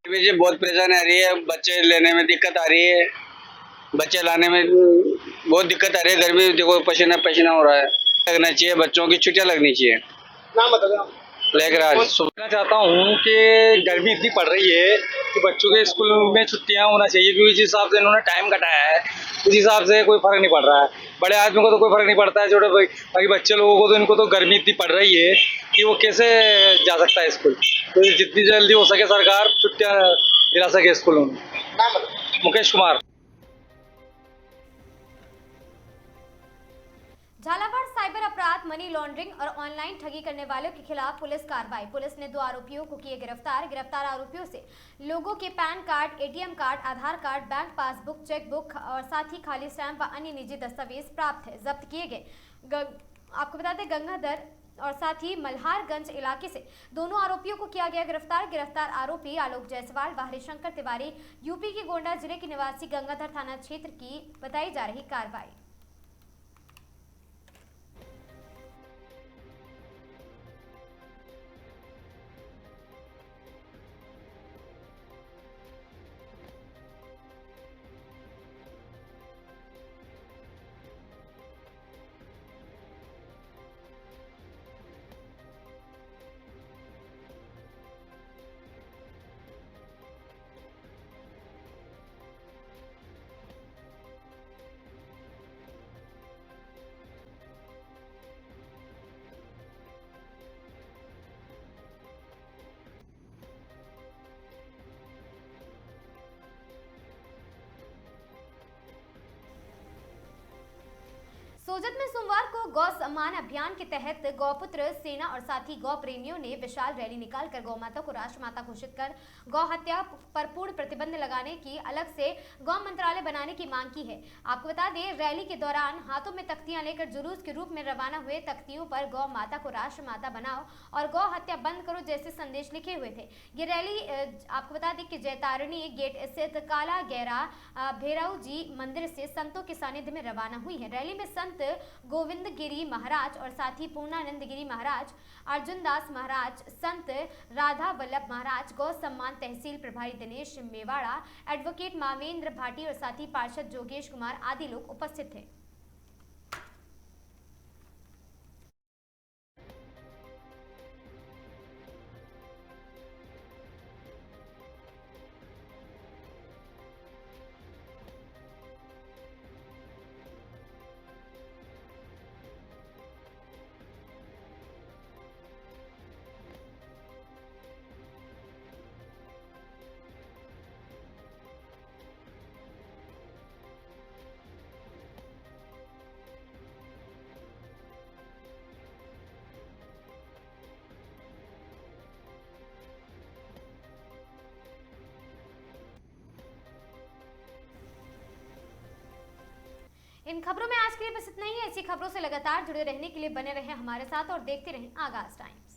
मुझे बहुत परेशानी आ रही है, बच्चे लेने में दिक्कत आ रही है, बच्चे लाने में बहुत दिक्कत आ रही है। गर्मी देखो पसीना पसीना हो रहा है, लगना चाहिए, बच्चों की छुट्टियां लगनी चाहिए। नाम बताओ। लेकर सोचना चाहता हूँ कि गर्मी इतनी पड़ रही है कि बच्चों के स्कूल में छुट्टियां होना चाहिए, क्योंकि जिस हिसाब से इन्होंने टाइम कटाया है उस हिसाब से कोई फर्क नहीं पड़ रहा है। बड़े आदमी को तो कोई फर्क नहीं पड़ता है, छोटे बाकी बच्चे लोगों को तो इनको तो गर्मी इतनी पड़ रही है कि वो कैसे जा सकता है स्कूल। तो जितनी जल्दी हो सके सरकार छुट्टियां दिला सके स्कूलों में। मुकेश कुमार। झालावाड़ साइबर अपराध, मनी लॉन्ड्रिंग और ऑनलाइन ठगी करने वालों के खिलाफ पुलिस कार्रवाई। पुलिस ने 2 आरोपियों को किए गिरफ्तार। गिरफ्तार आरोपियों से लोगों के पैन कार्ड, एटीएम कार्ड, आधार कार्ड, बैंक पासबुक, चेकबुक और साथ ही खाली स्टैंप व अन्य निजी दस्तावेज प्राप्त है, जब्त किए गए। आपको बता दें गंगाधर और साथ ही मल्हारगंज इलाके से दोनों आरोपियों को किया गया गिरफ्तार। गिरफ्तार आरोपी आलोक जायसवाल व हरिशंकर तिवारी यूपी के गोंडा जिले के निवासी गंगाधर थाना क्षेत्र की बताई जा रही कार्रवाई। सोजत में सोमवार को गौ सम्मान अभियान के तहत गौपुत्र सेना और साथी गौ प्रेमियों ने विशाल रैली निकालकर गौ माता को राष्ट्रमाता घोषित कर गौ हत्या पर पूर्ण प्रतिबंध लगाने की अलग से गौ मंत्रालय बनाने की मांग की है। आपको बता दें रैली के दौरान हाथों में तख्तियां लेकर जुलूस के रूप में रवाना हुए। तख्तियों पर गौ माता को राष्ट्रमाता बनाओ और गौ हत्या बंद करो जैसे संदेश लिखे हुए थे। ये रैली आपको बता दें कि जैतारणी गेट स्थित काला गैरा भैरव जी मंदिर से संतों के सानिध्य में रवाना हुई है। रैली में संत गोविंद गिरी महाराज और साथ ही पूर्णानंद गिरी महाराज, अर्जुन दास महाराज, संत राधा वल्लभ महाराज, गौ सम्मान तहसील प्रभारी दिनेश मेवाड़ा, एडवोकेट मावेंद्र भाटी और साथ ही पार्षद जोगेश कुमार आदि लोग उपस्थित थे। इन खबरों में आज के लिए बस इतना ही है। ऐसी खबरों से लगातार जुड़े रहने के लिए बने रहें हमारे साथ और देखते रहें आगाज टाइम्स।